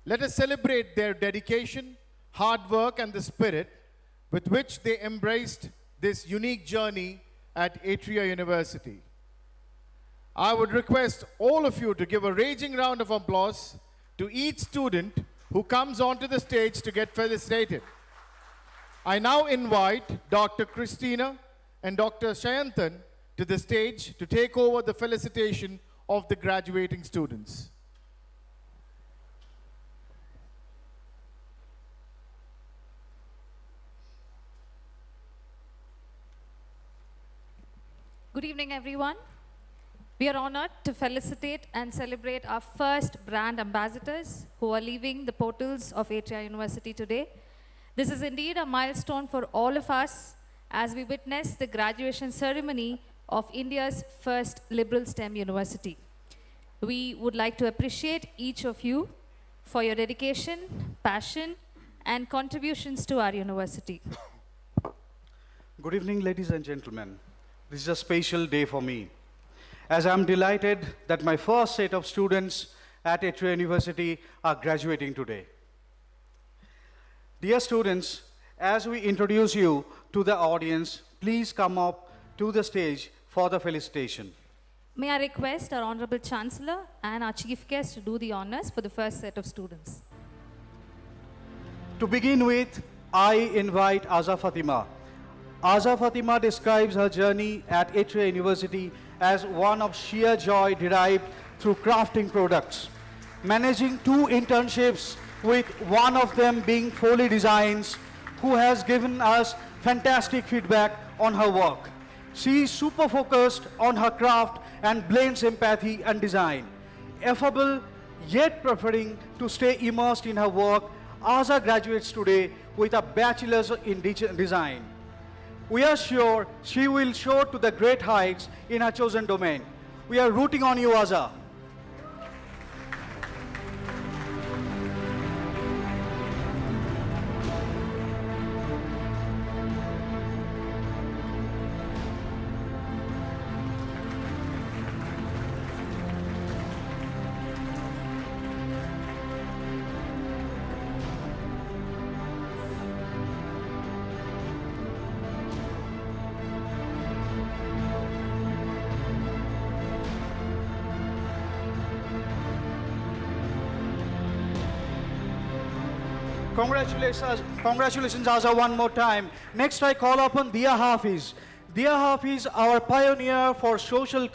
[SPEAKER 2] Let us celebrate their dedication, hard work, and the spirit with which they embraced this unique journey at Atria University. I would request all of you to give a raging round of applause to each student who comes onto the stage to get felicitated. I now invite Dr. Christina and Dr. Shayantan to the stage to take over the felicitation of the graduating students.
[SPEAKER 11] Good evening, everyone. We are honored to felicitate and celebrate our first brand ambassadors who are leaving the portals of Atria University today. This is indeed a milestone for all of us as we witness the graduation ceremony of India's first liberal STEM university. We would like to appreciate each of you for your dedication, passion, and contributions to our university.
[SPEAKER 12] Good evening, ladies and gentlemen. This is a special day for me, as I'm delighted that my first set of students at Atria University are graduating today. Dear students, as we introduce you to the audience, please come up to the stage for the felicitation.
[SPEAKER 11] May I request our Honorable Chancellor and our Chief Guest to do the honors for the first set of students.
[SPEAKER 12] To begin with, I invite Aza Fatima. Aza Fatima describes her journey at Atria University as one of sheer joy derived through crafting products. Managing 2 internships, with one of them being Foley Designs, who has given us fantastic feedback on her work. She is super focused on her craft and blends empathy and design. Affable, yet preferring to stay immersed in her work, Asa graduates today with a bachelor's in design. We are sure she will soar to the great heights in her chosen domain. We are rooting on you, Asa. Congratulations, Asa, one more time. Next, I call upon Dia Hafiz. Dia Hafiz, our pioneer for social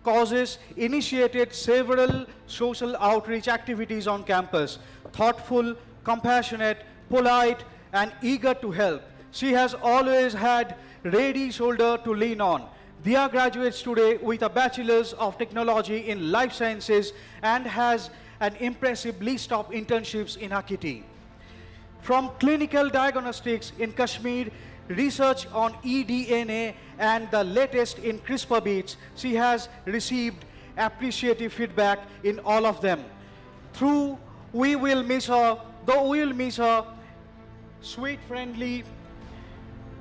[SPEAKER 12] causes, initiated several social outreach activities on campus. Thoughtful, compassionate, polite, and eager to help. She has always had ready shoulder to lean on. Dia graduates today with a Bachelor's of Technology in Life Sciences and has an impressive list of internships in her kitty. From clinical diagnostics in Kashmir, research on eDNA, and the latest in CRISPR beats, she has received appreciative feedback in all of them. Though we will miss her sweet, friendly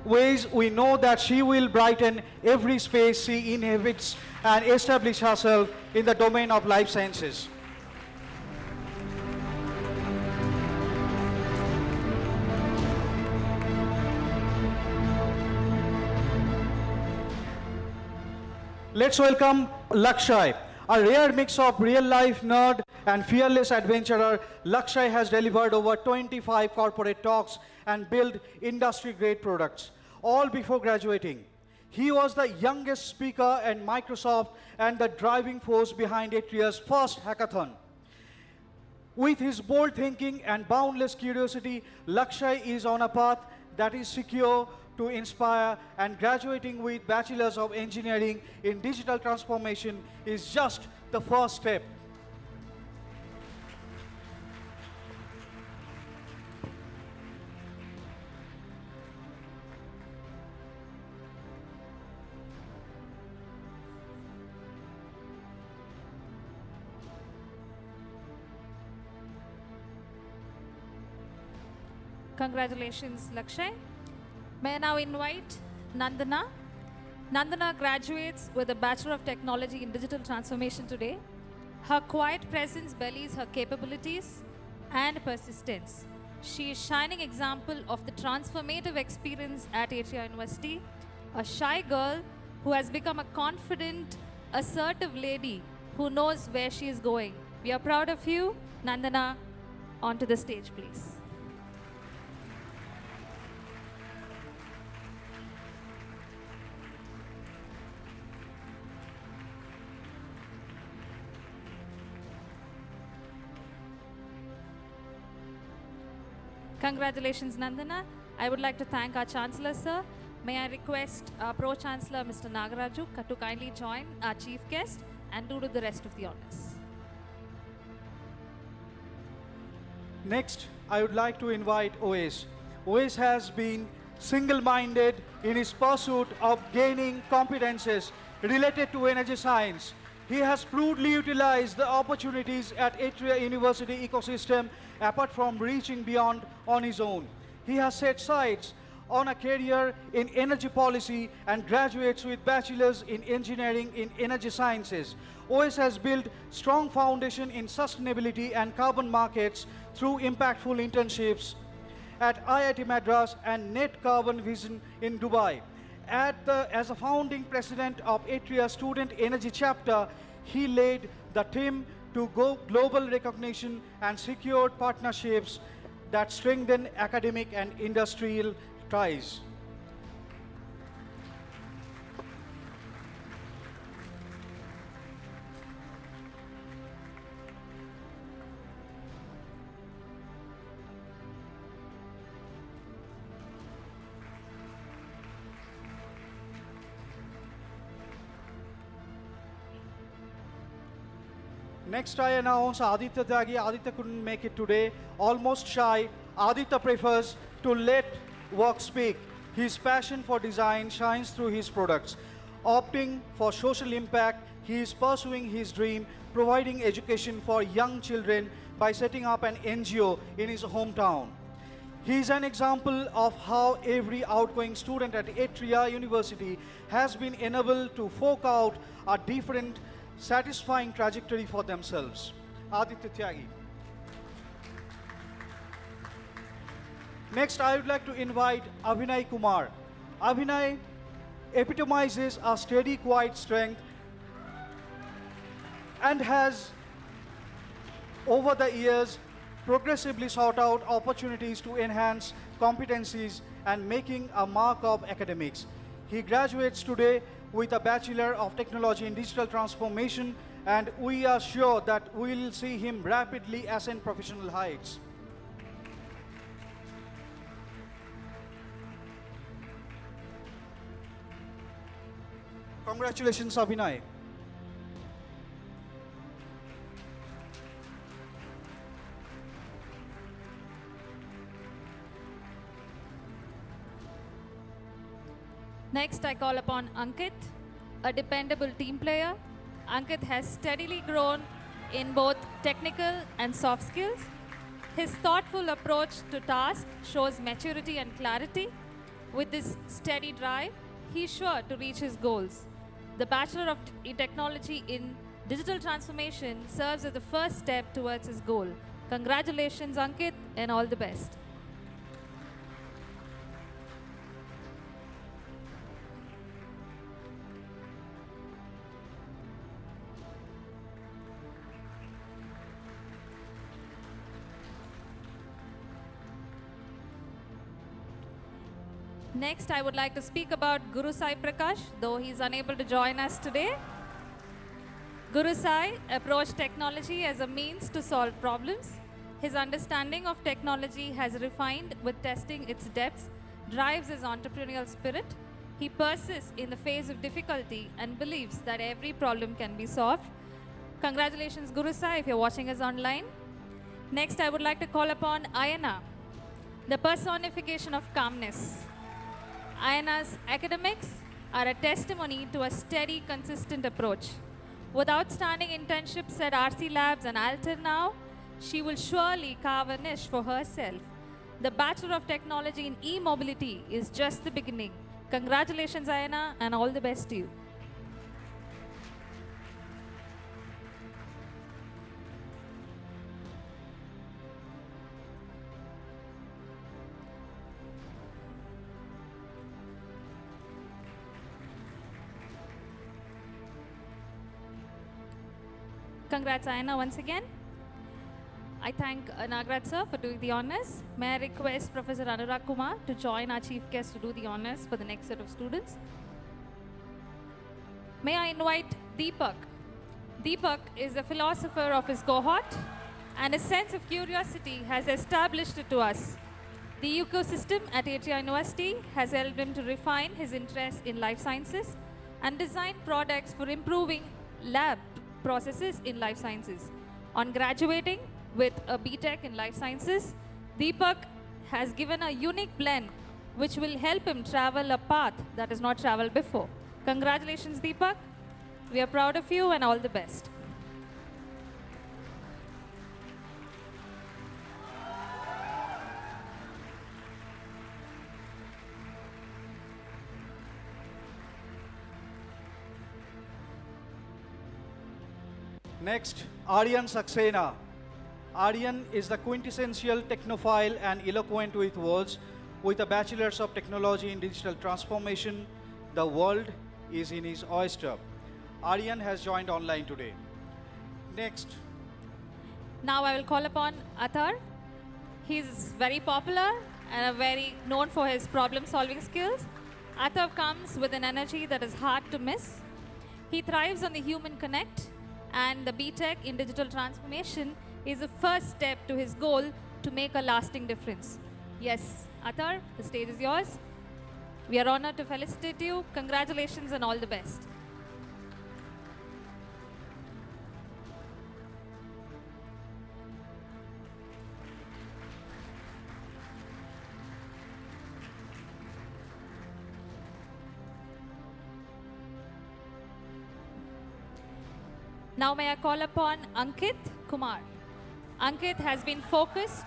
[SPEAKER 12] ways, we know that she will brighten every space she inhabits and establish herself in the domain of life sciences. Let's welcome Lakshay, a rare mix of real-life nerd and fearless adventurer. Lakshay has delivered over 25 corporate talks and built industry-grade products, all before graduating. He was the youngest speaker at Microsoft and the driving force behind Atria's first hackathon. With his bold thinking and boundless curiosity, Lakshay is on a path that is secure to inspire, and graduating with Bachelor's of Engineering in Digital Transformation is just the first step.
[SPEAKER 11] Congratulations, Lakshay. May I now invite Nandana. Nandana graduates with a Bachelor of Technology in Digital Transformation today. Her quiet presence belies her capabilities and persistence. She is a shining example of the transformative experience at Atria University, a shy girl who has become a confident, assertive lady who knows where she is going. We are proud of you. Nandana, onto the stage, please. Congratulations, Nandana. I would like to thank our Chancellor, sir. May I request our Pro-Chancellor, Mr. Nagaraju, to kindly join our chief guest and do the rest of the honors.
[SPEAKER 12] Next, I would like to invite OS. OS has been single-minded in his pursuit of gaining competences related to energy science. He has proudly utilized the opportunities at Atria University ecosystem apart from reaching beyond on his own. He has set sights on a career in energy policy and graduates with bachelor's in engineering in energy sciences. OS has built strong foundation in sustainability and carbon markets through impactful internships at IIT Madras and Net Carbon Vision in Dubai. As a founding president of Atria Student Energy Chapter, he led the team to go global recognition and secured partnerships that strengthen academic and industrial ties. Next, I announce Aditya Tyagi. Aditya couldn't make it today. Almost shy, Aditya prefers to let work speak. His passion for design shines through his products. Opting for social impact, he is pursuing his dream, providing education for young children by setting up an NGO in his hometown. He is an example of how every outgoing student at Atria University has been enabled to fork out a different, satisfying trajectory for themselves. Aditya Tyagi. Next, I would like to invite Abhinay Kumar. Abhinay epitomizes a steady, quiet strength and has, over the years, progressively sought out opportunities to enhance competencies and making a mark of academics. He graduates today with a Bachelor of Technology in Digital Transformation, and we are sure that we will see him rapidly ascend professional heights. Congratulations, Abhinay.
[SPEAKER 11] Next, I call upon Ankit, a dependable team player. Ankit has steadily grown in both technical and soft skills. His thoughtful approach to tasks shows maturity and clarity. With this steady drive, he is sure to reach his goals. The Bachelor of Technology in Digital Transformation serves as the first step towards his goal. Congratulations, Ankit, and all the best. Next, I would like to speak about Guru Sai Prakash, though he is unable to join us today. Guru Sai approached technology as a means to solve problems. His understanding of technology has refined with testing its depths, drives his entrepreneurial spirit. He persists in the face of difficulty and believes that every problem can be solved. Congratulations, Guru Sai, if you're watching us online. Next, I would like to call upon Ayana, the personification of calmness. Ayana's academics are a testimony to a steady, consistent approach. With outstanding internships at RC Labs and Alter now, she will surely carve a niche for herself. The Bachelor of Technology in E-Mobility is just the beginning. Congratulations, Ayana, and all the best to you. Congrats, Ayana, once again. I thank Nagraj sir for doing the honors. May I request Professor Anurag Kumar to join our chief guest to do the honors for the next set of students. May I invite Deepak. Deepak is a philosopher of his cohort, and a sense of curiosity has established it to us. The ecosystem at Atria University has helped him to refine his interest in life sciences and design products for improving lab processes in life sciences. On graduating with a BTech in life sciences, Deepak has given a unique blend which will help him travel a path that is not traveled before. Congratulations, Deepak. We are proud of you and all the best.
[SPEAKER 12] Next, Aryan Saxena. Aryan is the quintessential technophile and eloquent with words. With a Bachelor's of Technology in Digital Transformation, the world is in his oyster. Aryan has joined online today. Next.
[SPEAKER 11] Now I will call upon Athar. He is very popular and very known for his problem-solving skills. Athar comes with an energy that is hard to miss. He thrives on the human connect, and the BTech in Digital Transformation is the first step to his goal to make a lasting difference. Yes, Athar, the stage is yours. We are honored to felicitate you. Congratulations and all the best. Now may I call upon Ankit Kumar. Ankit has been focused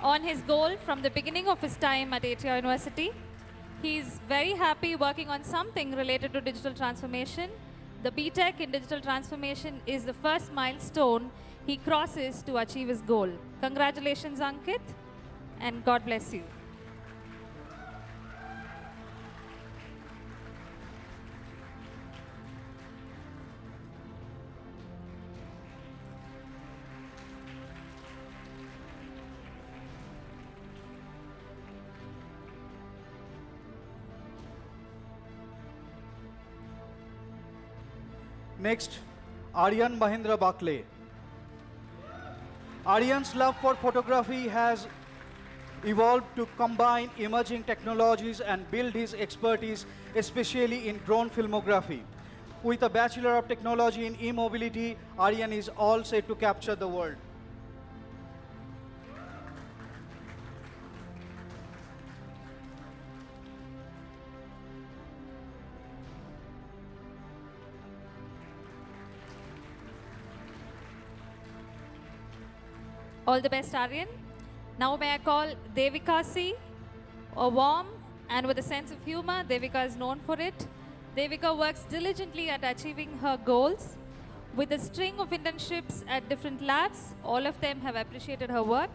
[SPEAKER 11] on his goal from the beginning of his time at Atria University. He is very happy working on something related to digital transformation. The BTech in digital transformation is the first milestone he crosses to achieve his goal. Congratulations, Ankit, and God bless you.
[SPEAKER 12] Next, Aryan Mahendra Bakle. Aryan's love for photography has evolved to combine emerging technologies and build his expertise, especially in drone filmography. With a Bachelor of Technology in E-Mobility, Aryan is all set to capture the world.
[SPEAKER 11] All the best, Aryan. Now may I call Devika C. A warm and with a sense of humor. Devika is known for it. Devika works diligently at achieving her goals. With a string of internships at different labs, all of them have appreciated her work.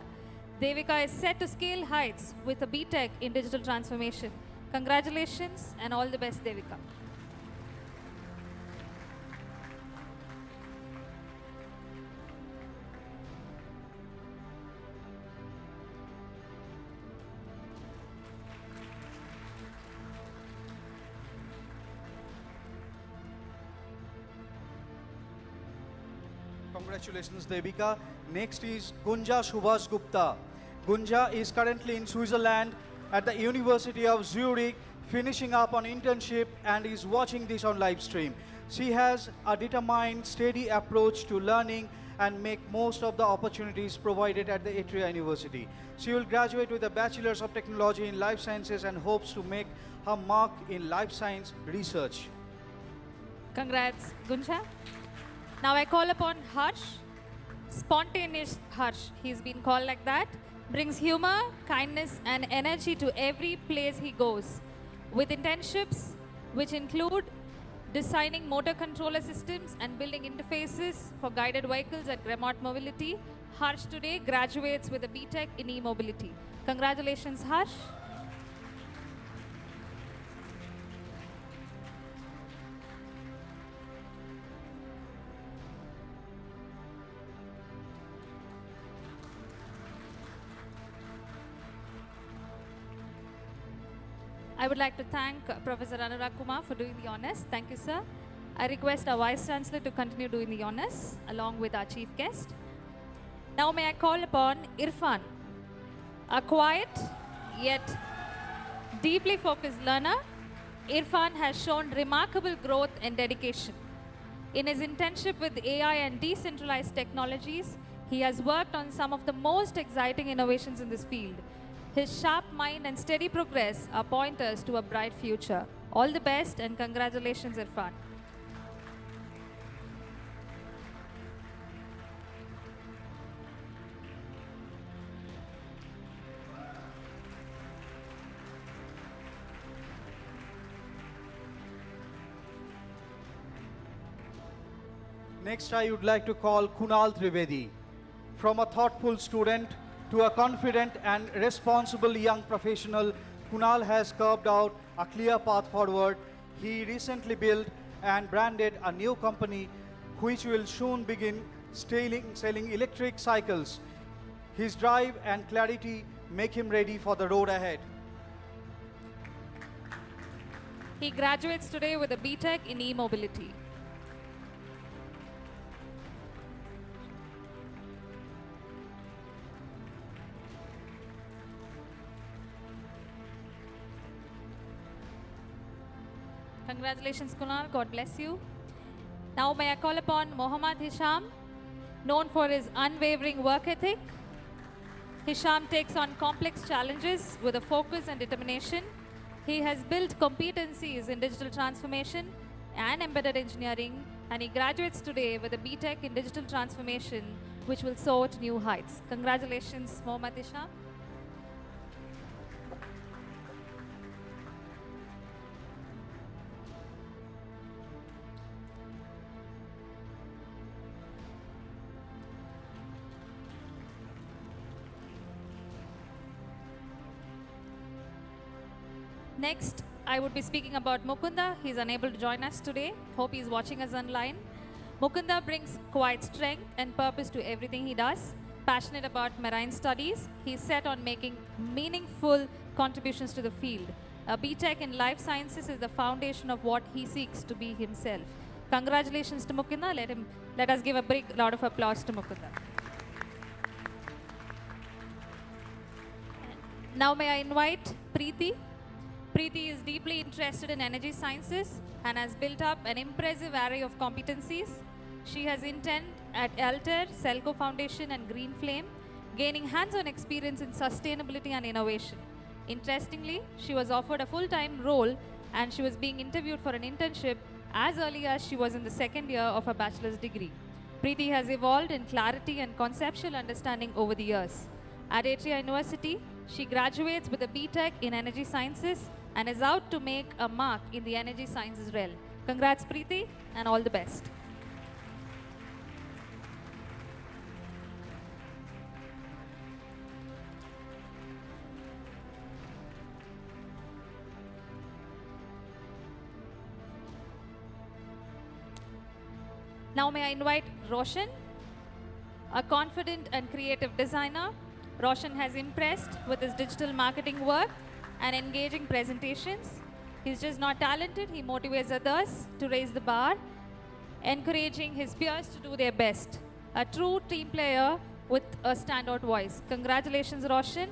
[SPEAKER 11] Devika is set to scale heights with a BTech in digital transformation. Congratulations and all the best, Devika.
[SPEAKER 12] Congratulations, Devika. Next is Gunja Subhas Gupta. Gunja is currently in Switzerland at the University of Zurich, finishing up an internship and is watching this on live stream. She has a determined, steady approach to learning and make most of the opportunities provided at the Atria University. She will graduate with a Bachelor's of Technology in Life Sciences and hopes to make her mark in life science research.
[SPEAKER 11] Congrats, Gunja. Now I call upon Harsh, spontaneous Harsh. He's been called like that. Brings humor, kindness, and energy to every place he goes. With internships, which include designing motor controller systems and building interfaces for guided vehicles at Remote Mobility, Harsh today graduates with a BTech in E-Mobility. Congratulations, Harsh. I would like to thank Professor Anurag Kumar for doing the honors. Thank you, sir. I request our Vice Chancellor to continue doing the honors along with our chief guest. Now may I call upon Irfan, a quiet yet deeply focused learner. Irfan has shown remarkable growth and dedication. In his internship with AI and decentralized technologies, he has worked on some of the most exciting innovations in this field. His sharp mind and steady progress are pointers to a bright future. All the best and congratulations, Irfan.
[SPEAKER 12] Next, I would like to call Kunal Trivedi. From a thoughtful student to a confident and responsible young professional, Kunal has carved out a clear path forward. He recently built and branded a new company which will soon begin selling electric cycles. His drive and clarity make him ready for the road ahead.
[SPEAKER 11] He graduates today with a BTech in E-Mobility. Congratulations, Kunal. God bless you. Now may I call upon Mohammad Hisham, known for his unwavering work ethic. Hisham takes on complex challenges with a focus and determination. He has built competencies in digital transformation and embedded engineering and he graduates today with a BTech in Digital Transformation, which will soar to new heights. Congratulations, Mohammad Isham. Next, I would be speaking about Mukunda. He's unable to join us today. Hope he's watching us online. Mukunda brings quiet strength and purpose to everything he does. Passionate about marine studies, he's set on making meaningful contributions to the field. A BTech in life sciences is the foundation of what he seeks to be himself. Congratulations to Mukunda. Let us give a big round of applause to Mukunda. Now may I invite Preeti. Preeti is deeply interested in energy sciences and has built up an impressive array of competencies. She has interned at Altair, Celco Foundation and Green Flame, gaining hands-on experience in sustainability and innovation. Interestingly, she was offered a full-time role and she was being interviewed for an internship as early as she was in the second year of her bachelor's degree. Preeti has evolved in clarity and conceptual understanding over the years. At Atria University, she graduates with a BTech in Energy Sciences and is out to make a mark in the energy sciences realm. Congrats, Preeti, and all the best. Now may I invite Roshan, a confident and creative designer. Roshan has impressed with his digital marketing work and engaging presentations. He's just not talented, he motivates others to raise the bar, encouraging his peers to do their best. A true team player with a standout voice. Congratulations, Roshan.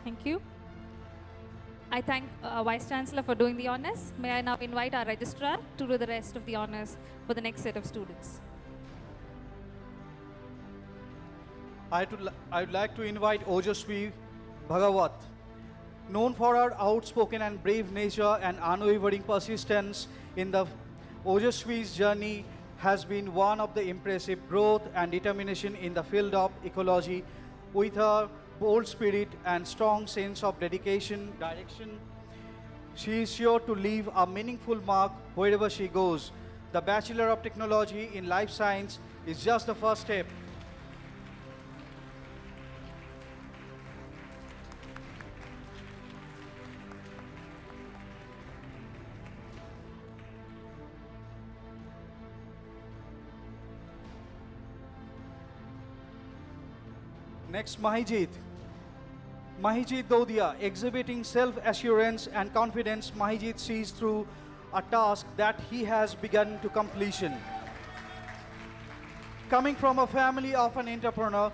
[SPEAKER 11] Thank you. I thank Vice Chancellor for doing the honors. May I now invite our registrar to do the rest of the honors for the next set of students.
[SPEAKER 12] I would like to invite Ojasvi Bhagavat. Known for her outspoken and brave nature and unwavering persistence in the Ojasvi's journey has been one of the impressive growth and determination in the field of ecology. With her bold spirit and strong sense of direction, she is sure to leave a meaningful mark wherever she goes. The Bachelor of Technology in Life Science is just the first step. Next, Mahijit. Mahijit Dodia, exhibiting self-assurance and confidence, Mahijit sees through a task that he has begun to completion. Coming from a family of an entrepreneur,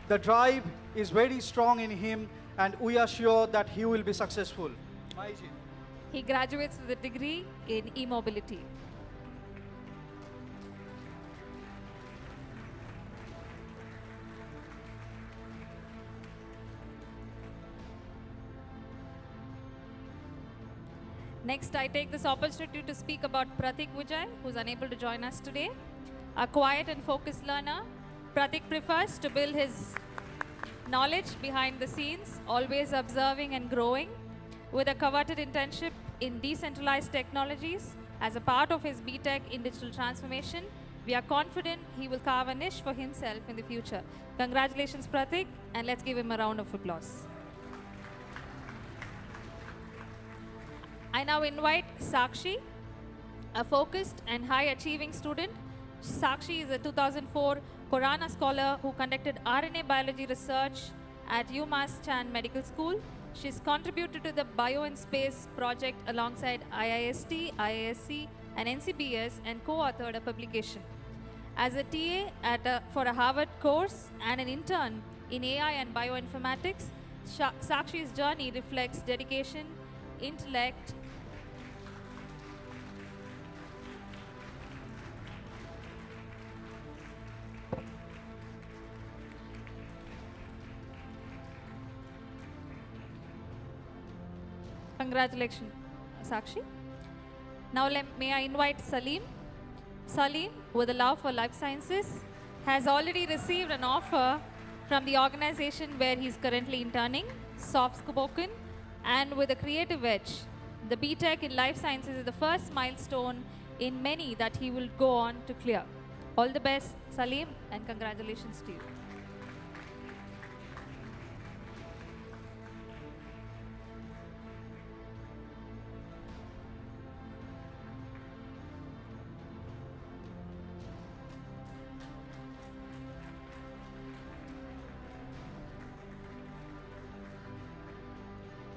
[SPEAKER 12] the drive is very strong in him and we are sure that he will be successful. Mahijit.
[SPEAKER 11] He graduates with a degree in e-mobility. Next, I take this opportunity to speak about Pratik Vijay, who's unable to join us today. A quiet and focused learner, Pratik prefers to build his knowledge behind the scenes, always observing and growing. With a coveted internship in decentralized technologies as a part of his BTech in digital transformation, we are confident he will carve a niche for himself in the future. Congratulations, Pratik, and let's give him a round of applause. I now invite Sakshi, a focused and high-achieving student. Sakshi is a 2004 Corona scholar who conducted RNA biology research at UMass Chan Medical School. She's contributed to the Bio in Space project alongside IIST, IISc, and NCBS and co-authored a publication. As a TA for a Harvard course and an intern in AI and bioinformatics, Sakshi's journey reflects dedication, intellect, Congratulations, Sakshi. Now may I invite Salim. Salim, with a love for life sciences, has already received an offer from the organization where he is currently interning, soft spoken, and with a creative edge. The BTech in Life Sciences is the first milestone in many that he will go on to clear. All the best, Salim, and congratulations to you.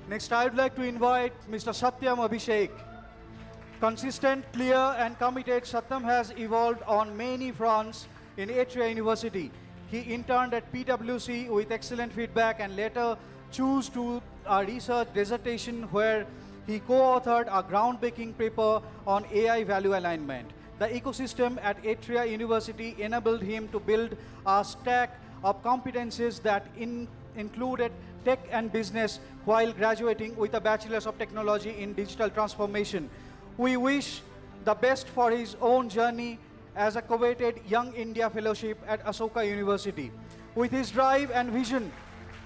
[SPEAKER 12] Next, I would like to invite Mr. Satyam Abhishek. Consistent, clear, and committed, Satyam has evolved on many fronts in Atria University. He interned at PwC with excellent feedback and later chose to a research dissertation where he co-authored a groundbreaking paper on AI value alignment. The ecosystem at Atria University enabled him to build a stack of competencies that included tech and business while graduating with a Bachelor's of Technology in Digital Transformation. We wish the best for his own journey as a coveted Young India Fellowship at Ashoka University. With his drive and vision,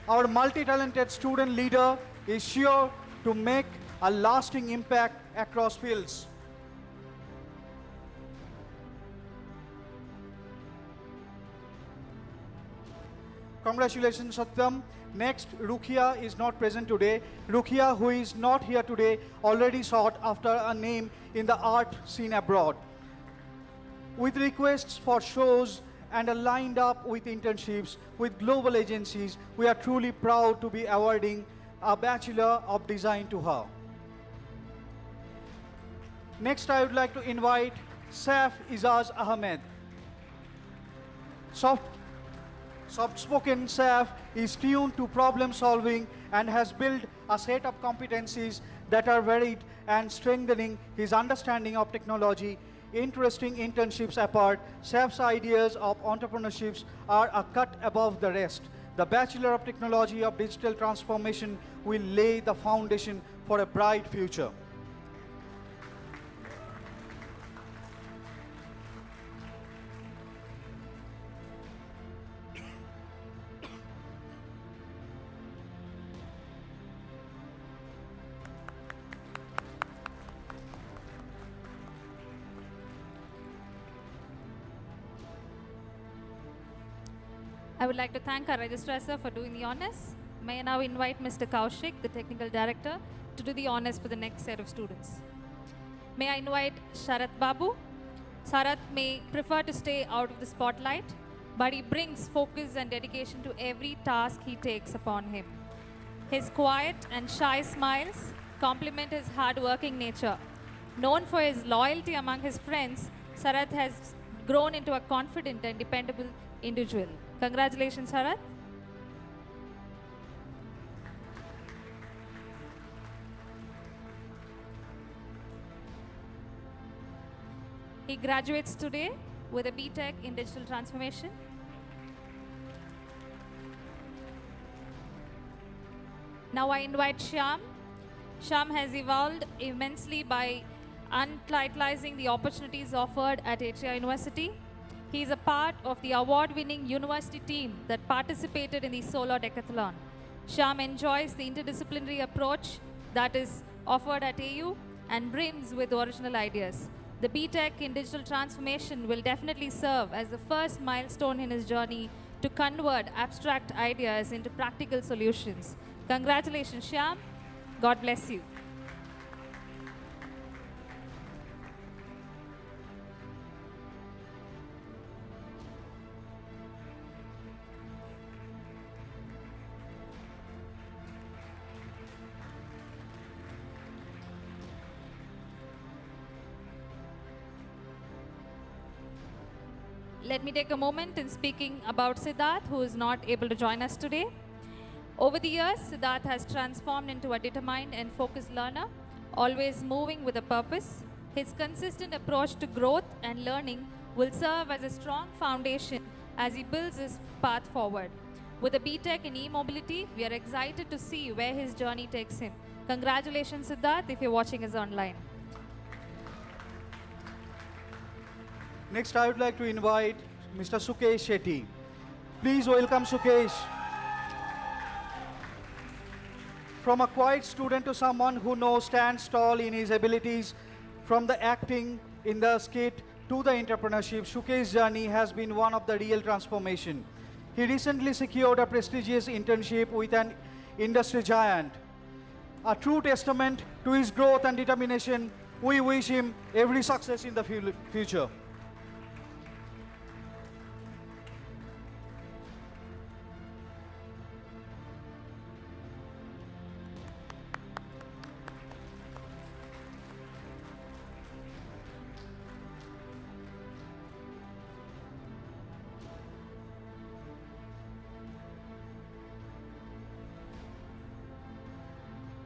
[SPEAKER 12] our multi-talented student leader is sure to make a lasting impact across fields. Congratulations, Satyam. Next, Rukia is not present today. Rukia, who is not here today, already sought after a name in the art scene abroad. With requests for shows and lined up with internships with global agencies, we are truly proud to be awarding a Bachelor of Design to her. Next, I would like to invite Saif Izaz Ahmed. Soft-spoken Saif is tuned to problem solving and has built a set of competencies that are varied and strengthening his understanding of technology. Interesting internships apart, Saif's ideas of entrepreneurships are a cut above the rest. The Bachelor of Technology of Digital Transformation will lay the foundation for a bright future.
[SPEAKER 11] I would like to thank our registrar sir for doing the honors. May I now invite Mr. Kaushik, the technical director, to do the honors for the next set of students. May I invite Sharat Babu. Sharat may prefer to stay out of the spotlight, but he brings focus and dedication to every task he takes upon him. His quiet and shy smiles complement his hard-working nature. Known for his loyalty among his friends, Sharat has grown into a confident and dependable individual. Congratulations, Sharat. He graduates today with a BTech in Digital Transformation. Now I invite Shyam. Shyam has evolved immensely by utilizing the opportunities offered at Atria University. He is a part of the award-winning university team that participated in the solo decathlon. Shyam enjoys the interdisciplinary approach that is offered at AU and brims with original ideas. The BTech in Digital Transformation will definitely serve as the first milestone in his journey to convert abstract ideas into practical solutions. Congratulations, Shyam. God bless you. Let me take a moment in speaking about Siddharth, who is not able to join us today. Over the years, Siddharth has transformed into a determined and focused learner, always moving with a purpose. His consistent approach to growth and learning will serve as a strong foundation as he builds his path forward. With a BTech in e-mobility, we are excited to see where his journey takes him. Congratulations, Siddharth, if you're watching us online.
[SPEAKER 12] Next, I would like to invite Mr. Sukesh Shetty. Please welcome Sukesh. From a quiet student to someone who knows stands tall in his abilities, from the acting in the skit to the entrepreneurship, Sukesh's journey has been one of the real transformation. He recently secured a prestigious internship with an industry giant. A true testament to his growth and determination. We wish him every success in the future.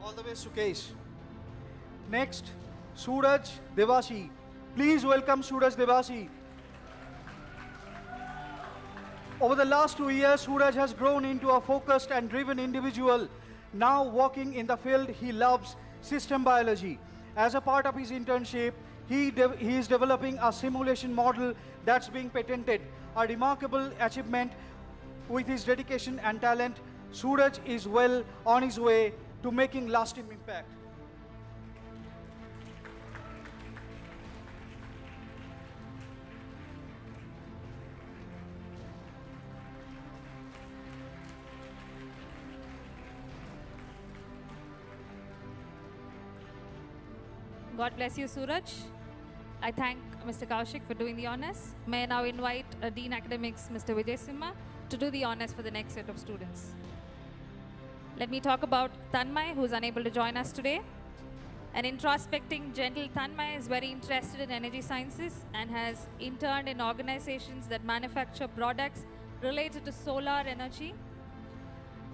[SPEAKER 12] All the way, Sukesh. Next, Suraj Devasi. Please welcome Suraj Devasi. Over the last 2 years, Suraj has grown into a focused and driven individual, now working in the field he loves, system biology. As a part of his internship, he is developing a simulation model that's being patented, a remarkable achievement. With his dedication and talent, Suraj is well on his way to making lasting impact.
[SPEAKER 11] God bless you, Suraj. I thank Mr. Kaushik for doing the honors. May I now invite Dean Academics, Mr. Vijay Simha, to do the honors for the next set of students. Let me talk about Tanmay, who is unable to join us today. An introspecting, gentle Tanmay is very interested in energy sciences and has interned in organizations that manufacture products related to solar energy.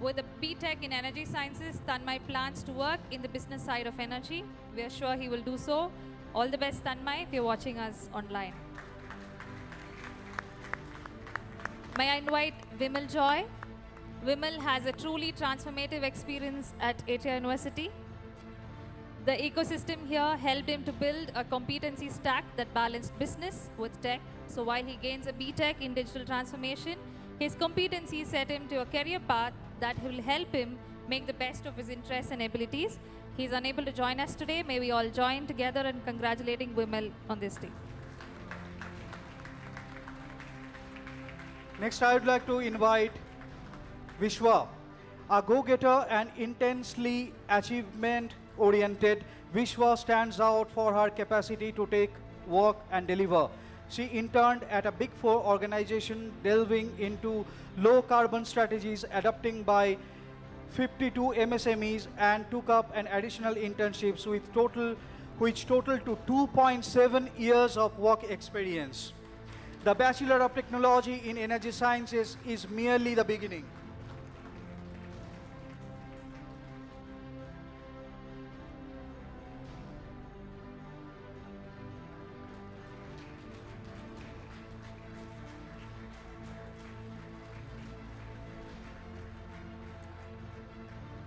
[SPEAKER 11] With a BTech in energy sciences, Tanmay plans to work in the business side of energy. We are sure he will do so. All the best, Tanmay, if you're watching us online. May I invite Vimal Joy? Vimal has a truly transformative experience at Atria University. The ecosystem here helped him to build a competency stack that balanced business with tech. So while he gains a BTech in digital transformation, his competency set him to a career path that will help him make the best of his interests and abilities. He is unable to join us today. May we all join together in congratulating Vimal on this day.
[SPEAKER 12] Next, I would like to invite Vishwa, a go-getter and intensely achievement-oriented. Vishwa stands out for her capacity to take work and deliver. She interned at a Big Four organization delving into low-carbon strategies, adopting by 52 MSMEs, and took up an additional internships which totaled to 2.7 years of work experience. The Bachelor of Technology in Energy Sciences is merely the beginning.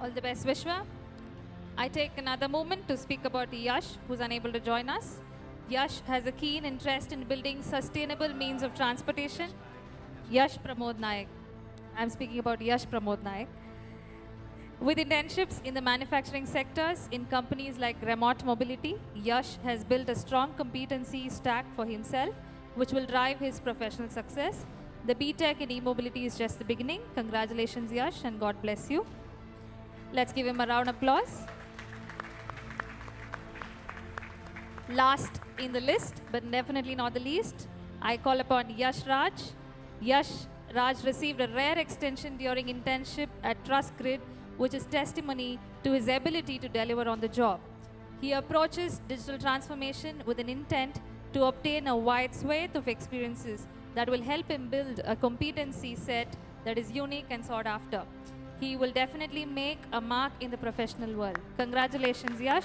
[SPEAKER 11] All the best, Vishwa. I take another moment to speak about Yash, who's unable to join us. Yash has a keen interest in building sustainable means of transportation. Yash Pramod Naik. I'm speaking about Yash Pramod Naik. With internships in the manufacturing sectors in companies like Remote Mobility, Yash has built a strong competency stack for himself, which will drive his professional success. The BTech in e-mobility is just the beginning. Congratulations, Yash, and God bless you. Let's give him a round of applause. Last in the list, but definitely not the least, I call upon Yash Raj. Yash Raj received a rare extension during internship at Trust Grid, which is testimony to his ability to deliver on the job. He approaches digital transformation with an intent to obtain a wide swathe of experiences that will help him build a competency set that is unique and sought after. He will definitely make a mark in the professional world. Congratulations, Yash.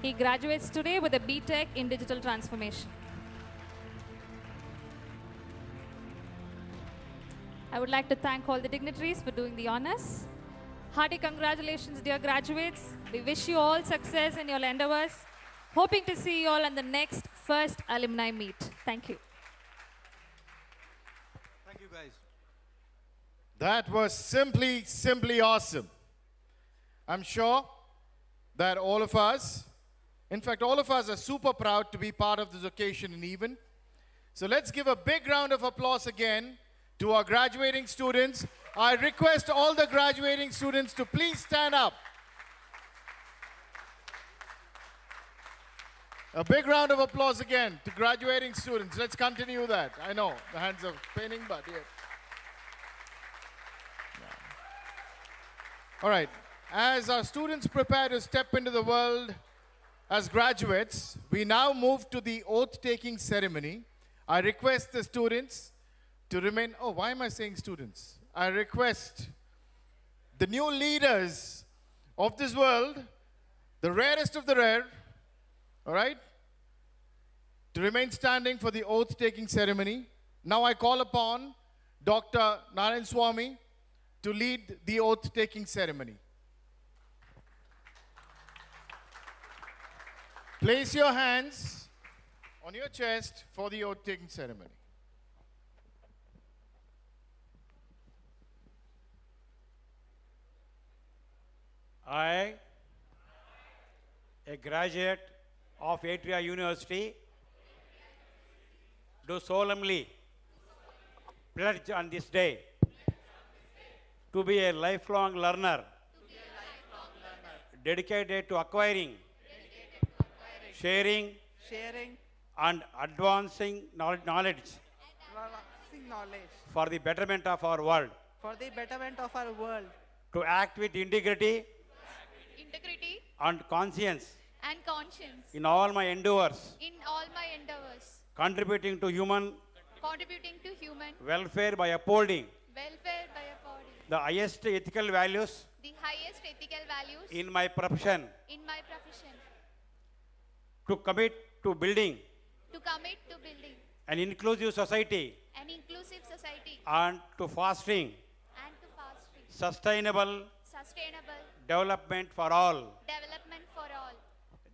[SPEAKER 11] He graduates today with a BTech in digital transformation. I would like to thank all the dignitaries for doing the honors. Hearty congratulations, dear graduates. We wish you all success in your endeavors. Hoping to see you all on the next first alumni meet. Thank you.
[SPEAKER 12] Thank you, guys.
[SPEAKER 2] That was simply awesome. I'm sure that all of us, in fact, all of us are super proud to be part of this occasion and event. So let's give a big round of applause again to our graduating students. I request all the graduating students to please stand up. A big round of applause again to graduating students. Let's continue that. I know the hands are paining, but yeah. All right. As our students prepare to step into the world as graduates, we now move to the oath-taking ceremony. I request the students to remain. Oh, why am I saying students? I request the new leaders of this world, the rarest of the rare, all right, to remain standing for the oath-taking ceremony. Now I call upon Dr. Narayan Swami to lead the oath-taking ceremony. Place your hands on your chest for the oath-taking ceremony.
[SPEAKER 13] I, a graduate of Atria University, do solemnly pledge on this day to be a lifelong learner, dedicated to acquiring, sharing, and advancing knowledge for the betterment of our world, to act with integrity and conscience in all my endeavors, contributing to human welfare by upholding the highest ethical values in my profession, to commit to building an inclusive society and to fostering sustainable development for all.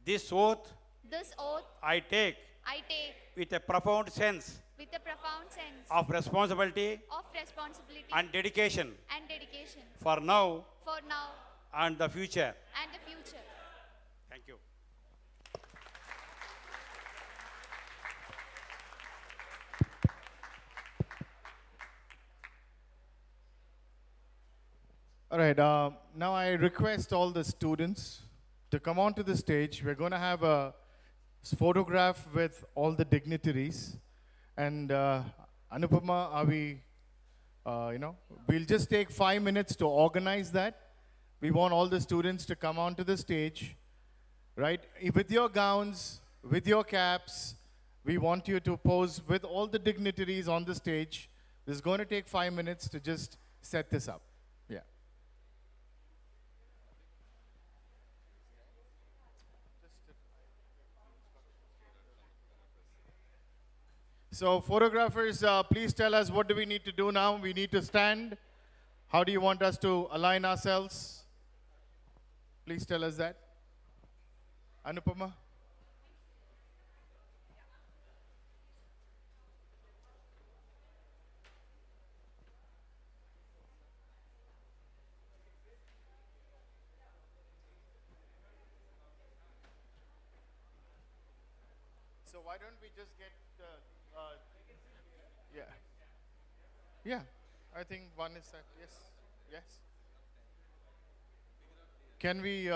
[SPEAKER 13] This oath I take with a profound sense of responsibility and dedication for now and the future. Thank you.
[SPEAKER 2] All right, now I request all the students to come onto the stage. We're going to have a photograph with all the dignitaries. And Anupama, are we, we'll just take 5 minutes to organize that. We want all the students to come onto the stage, right? With your gowns, with your caps, we want you to pose with all the dignitaries on the stage. This is going to take 5 minutes to just set this up. Yeah. So photographers, please tell us, what do we need to do now? We need to stand. How do you want us to align ourselves? Please tell us that. Anupama? So why don't we just get yeah. Yeah, I think one is set. Yes, yes. Can we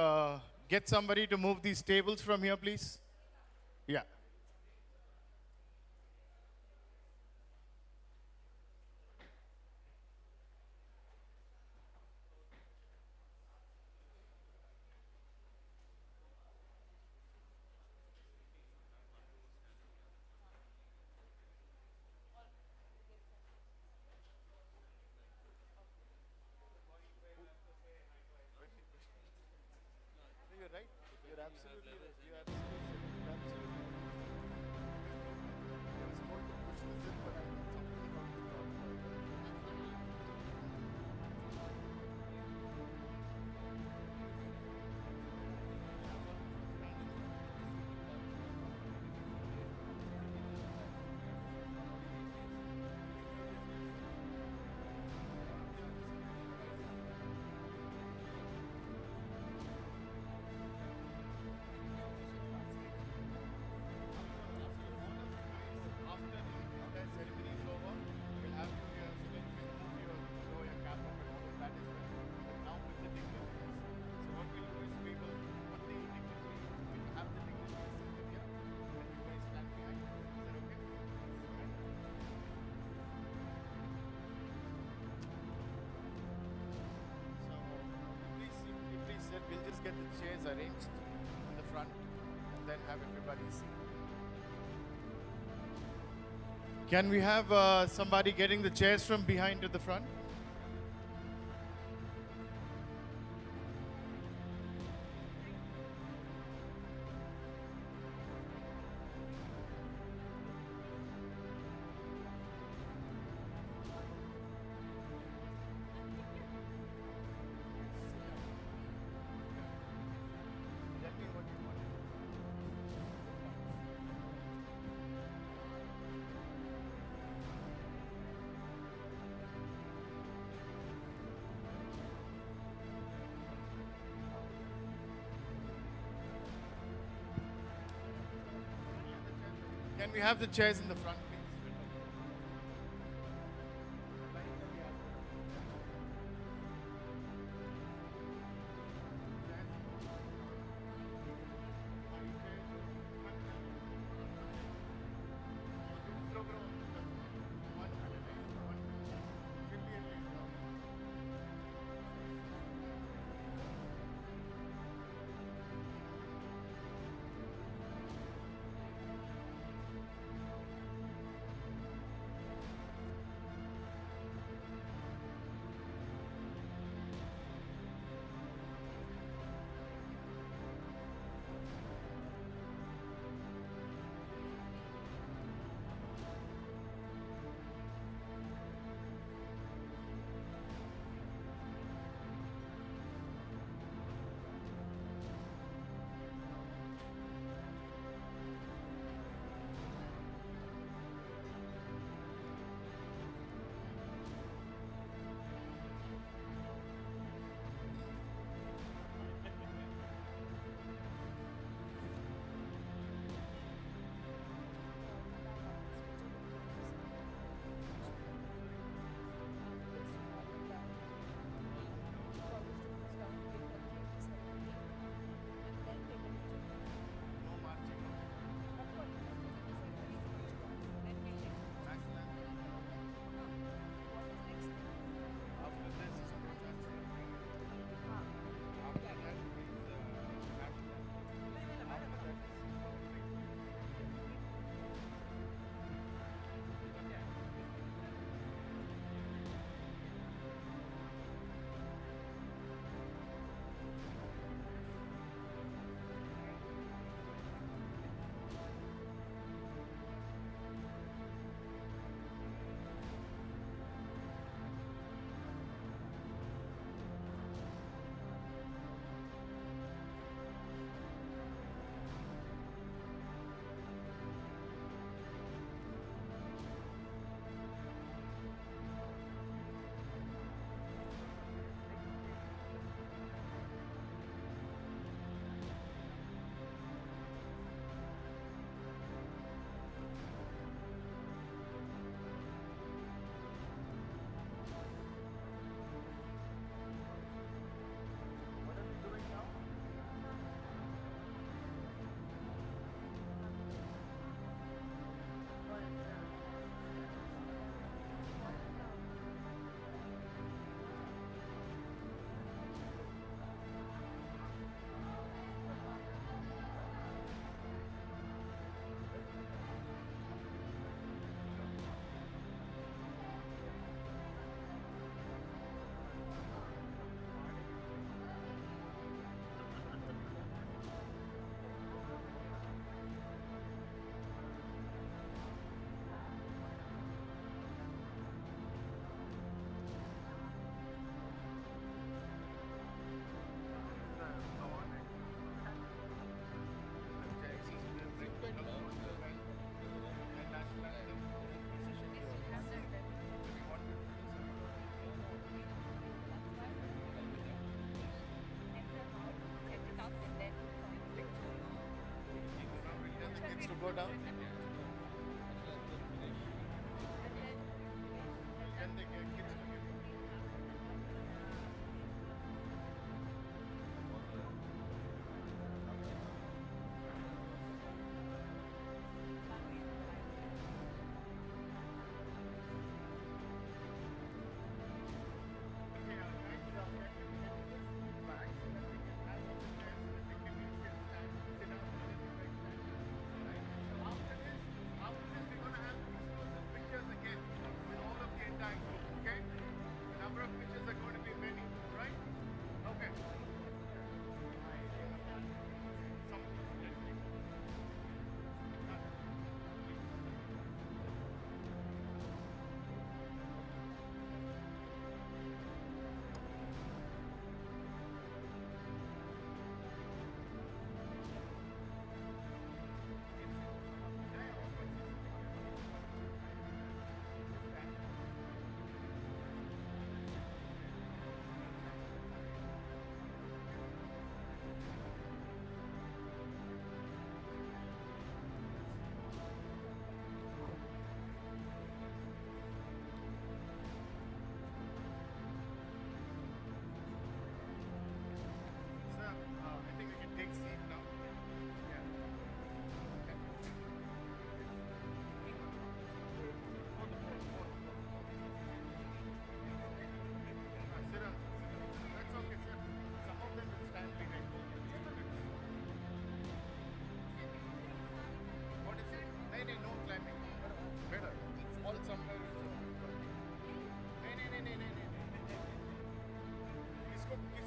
[SPEAKER 2] get somebody to move these tables from here, please? Yeah. You're right. You're absolutely right. You're absolutely right. just get the chairs arranged in the front and then have everybody seat. Can we have somebody getting the chairs from behind to the front? Can we have the chairs in the front, please?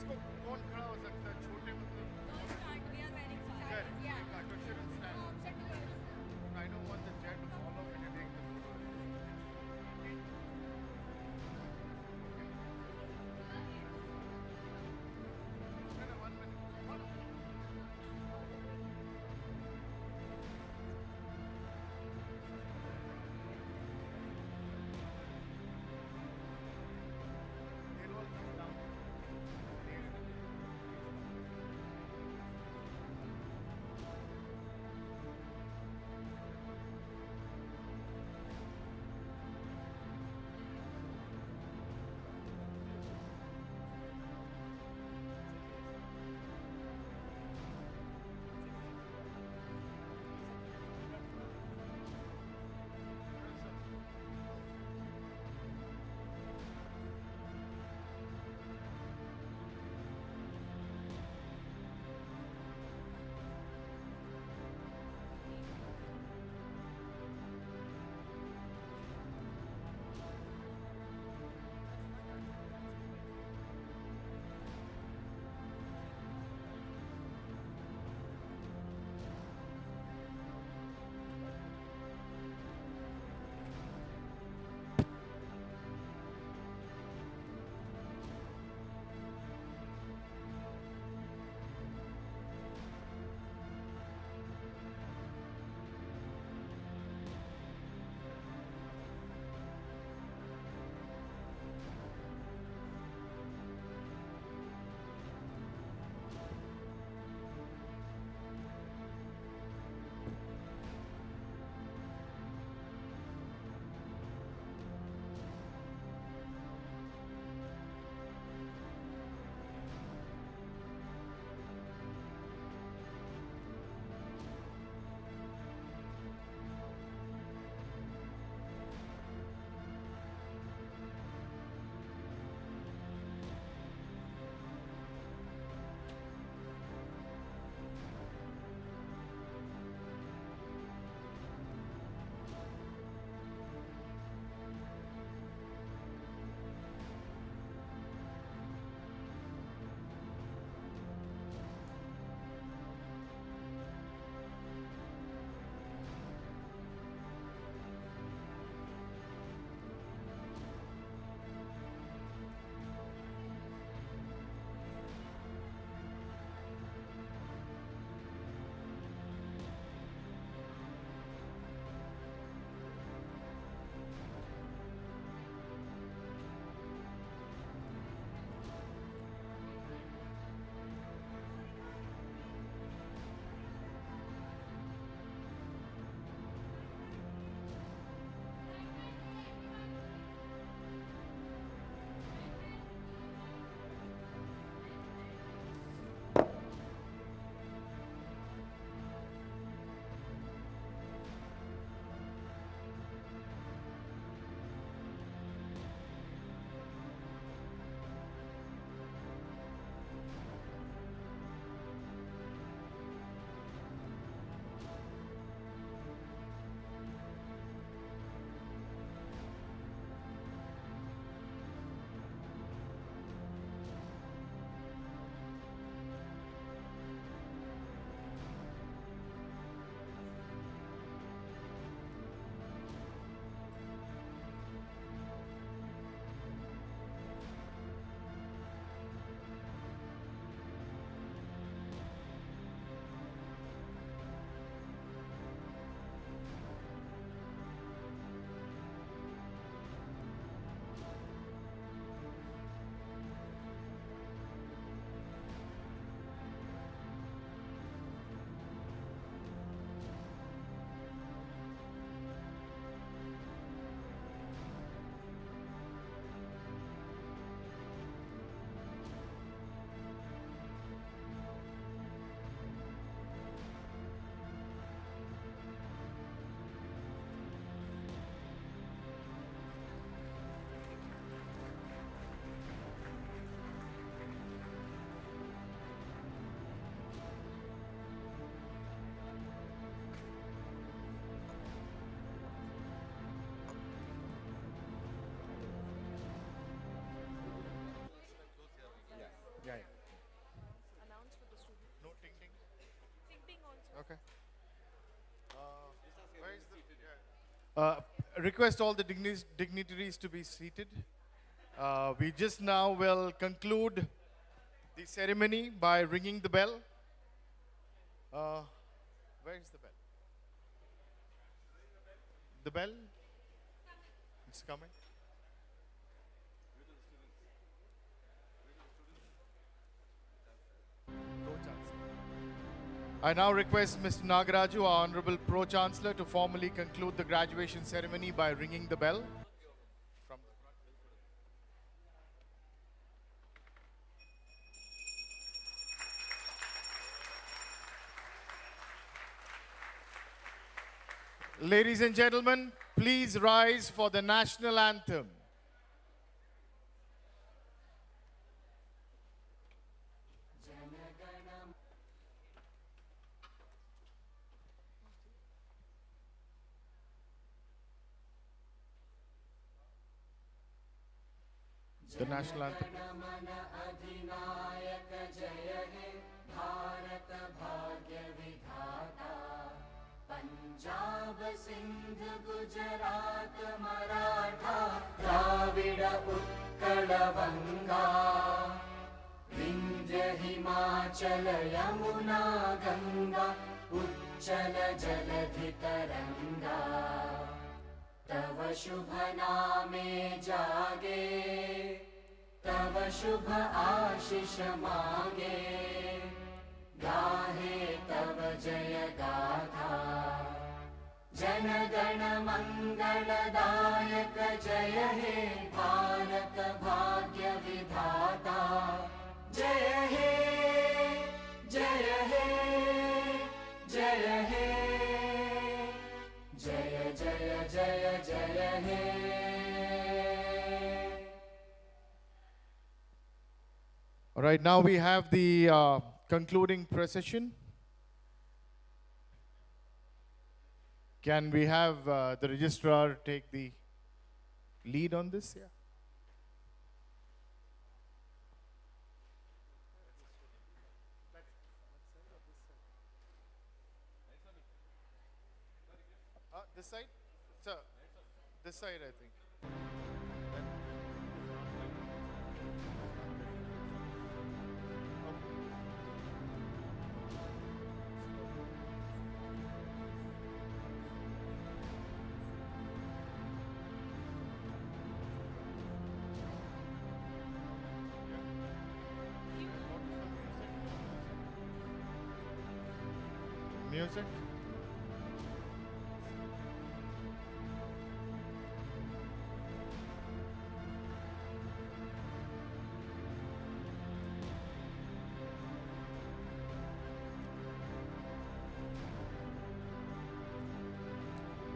[SPEAKER 2] इसको कौन खड़ा हो सकता है छोटे मतलब I don't want the chair to fall off when you take the photo. No, no, 1 minute. It all comes down. Uh, request all the dignitaries to be seated. We just now will conclude the ceremony by ringing the bell. Where is the bell? The bell? It's coming. I now request Mr. Nagaraju, our Honorable Pro-Chancellor, to formally conclude the graduation ceremony by ringing the bell. From the front. Ladies and gentlemen, please rise for the national anthem. The national anthem.
[SPEAKER 3] अधिनायक जय हे भारत भाग्य विधाता पंजाब सिंध गुजरात मराठा द्राविड उत्कल गंगा विंध्य हिमाचल यमुना गंगा उच्चल जलधि तरंगा तव शुभ नामे जागे तव शुभ आशीष मागे गाहे तव जय गाथा जन गण मंगलदायक जय हे भारत भाग्य विधाता जय हे जय हे जय हे जय जय जय जय हे
[SPEAKER 2] All right, now we have the concluding procession. Can we have the registrar take the lead on this? Yeah. This side? Sir, this side, I think. Music?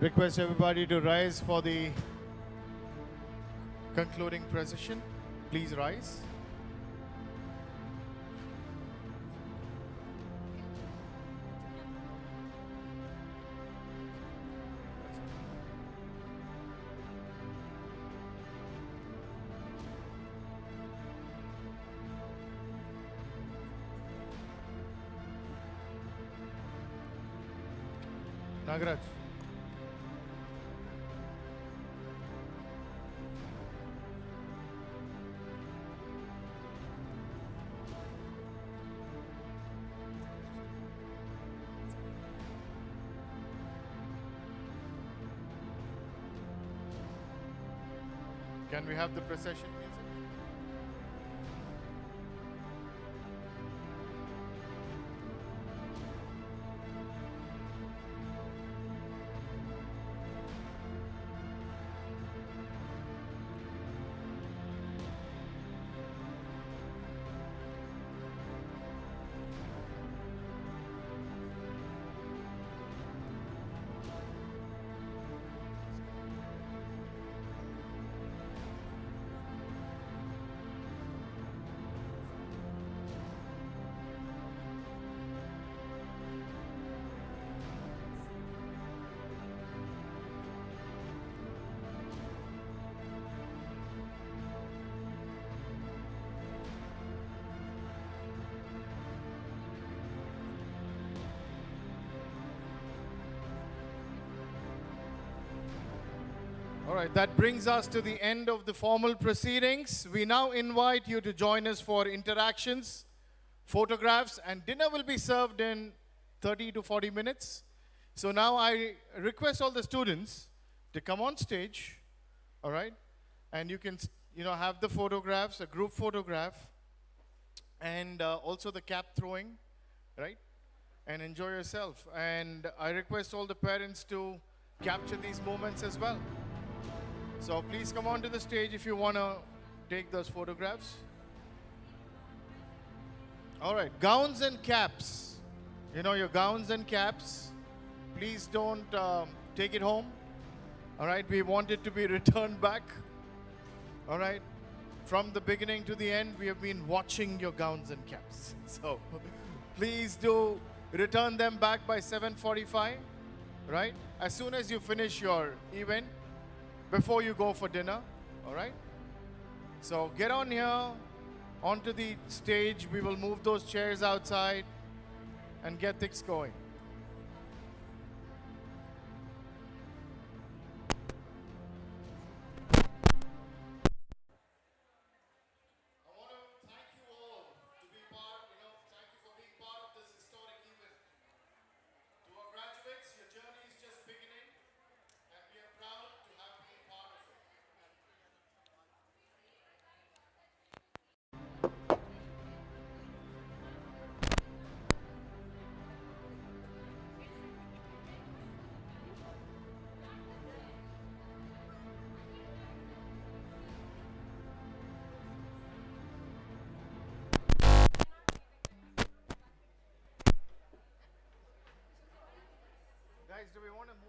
[SPEAKER 2] Request everybody to rise for the concluding procession. Please rise. Nagaraj. Can we have the procession music? right, that brings us to the end of the formal proceedings. We now invite you to join us for interactions, photographs, and dinner will be served in 30 to 40 minutes. So now I request all the students to come on stage, all right? And you can, have the photographs, a group photograph, and also the cap throwing, right? And enjoy yourself. And I request all the parents to capture these moments as well. So please come on to the stage if you want to take those photographs. All right, gowns and caps. Your gowns and caps. Please don't take it home. All right, we want it to be returned back. All right, from the beginning to the end, we have been watching your gowns and caps. So please do return them back by 7:45, right? As soon as you finish your event, before you go for dinner, all right? So get on here, onto the stage. We will move those chairs outside and get things going. Guys, do we want to move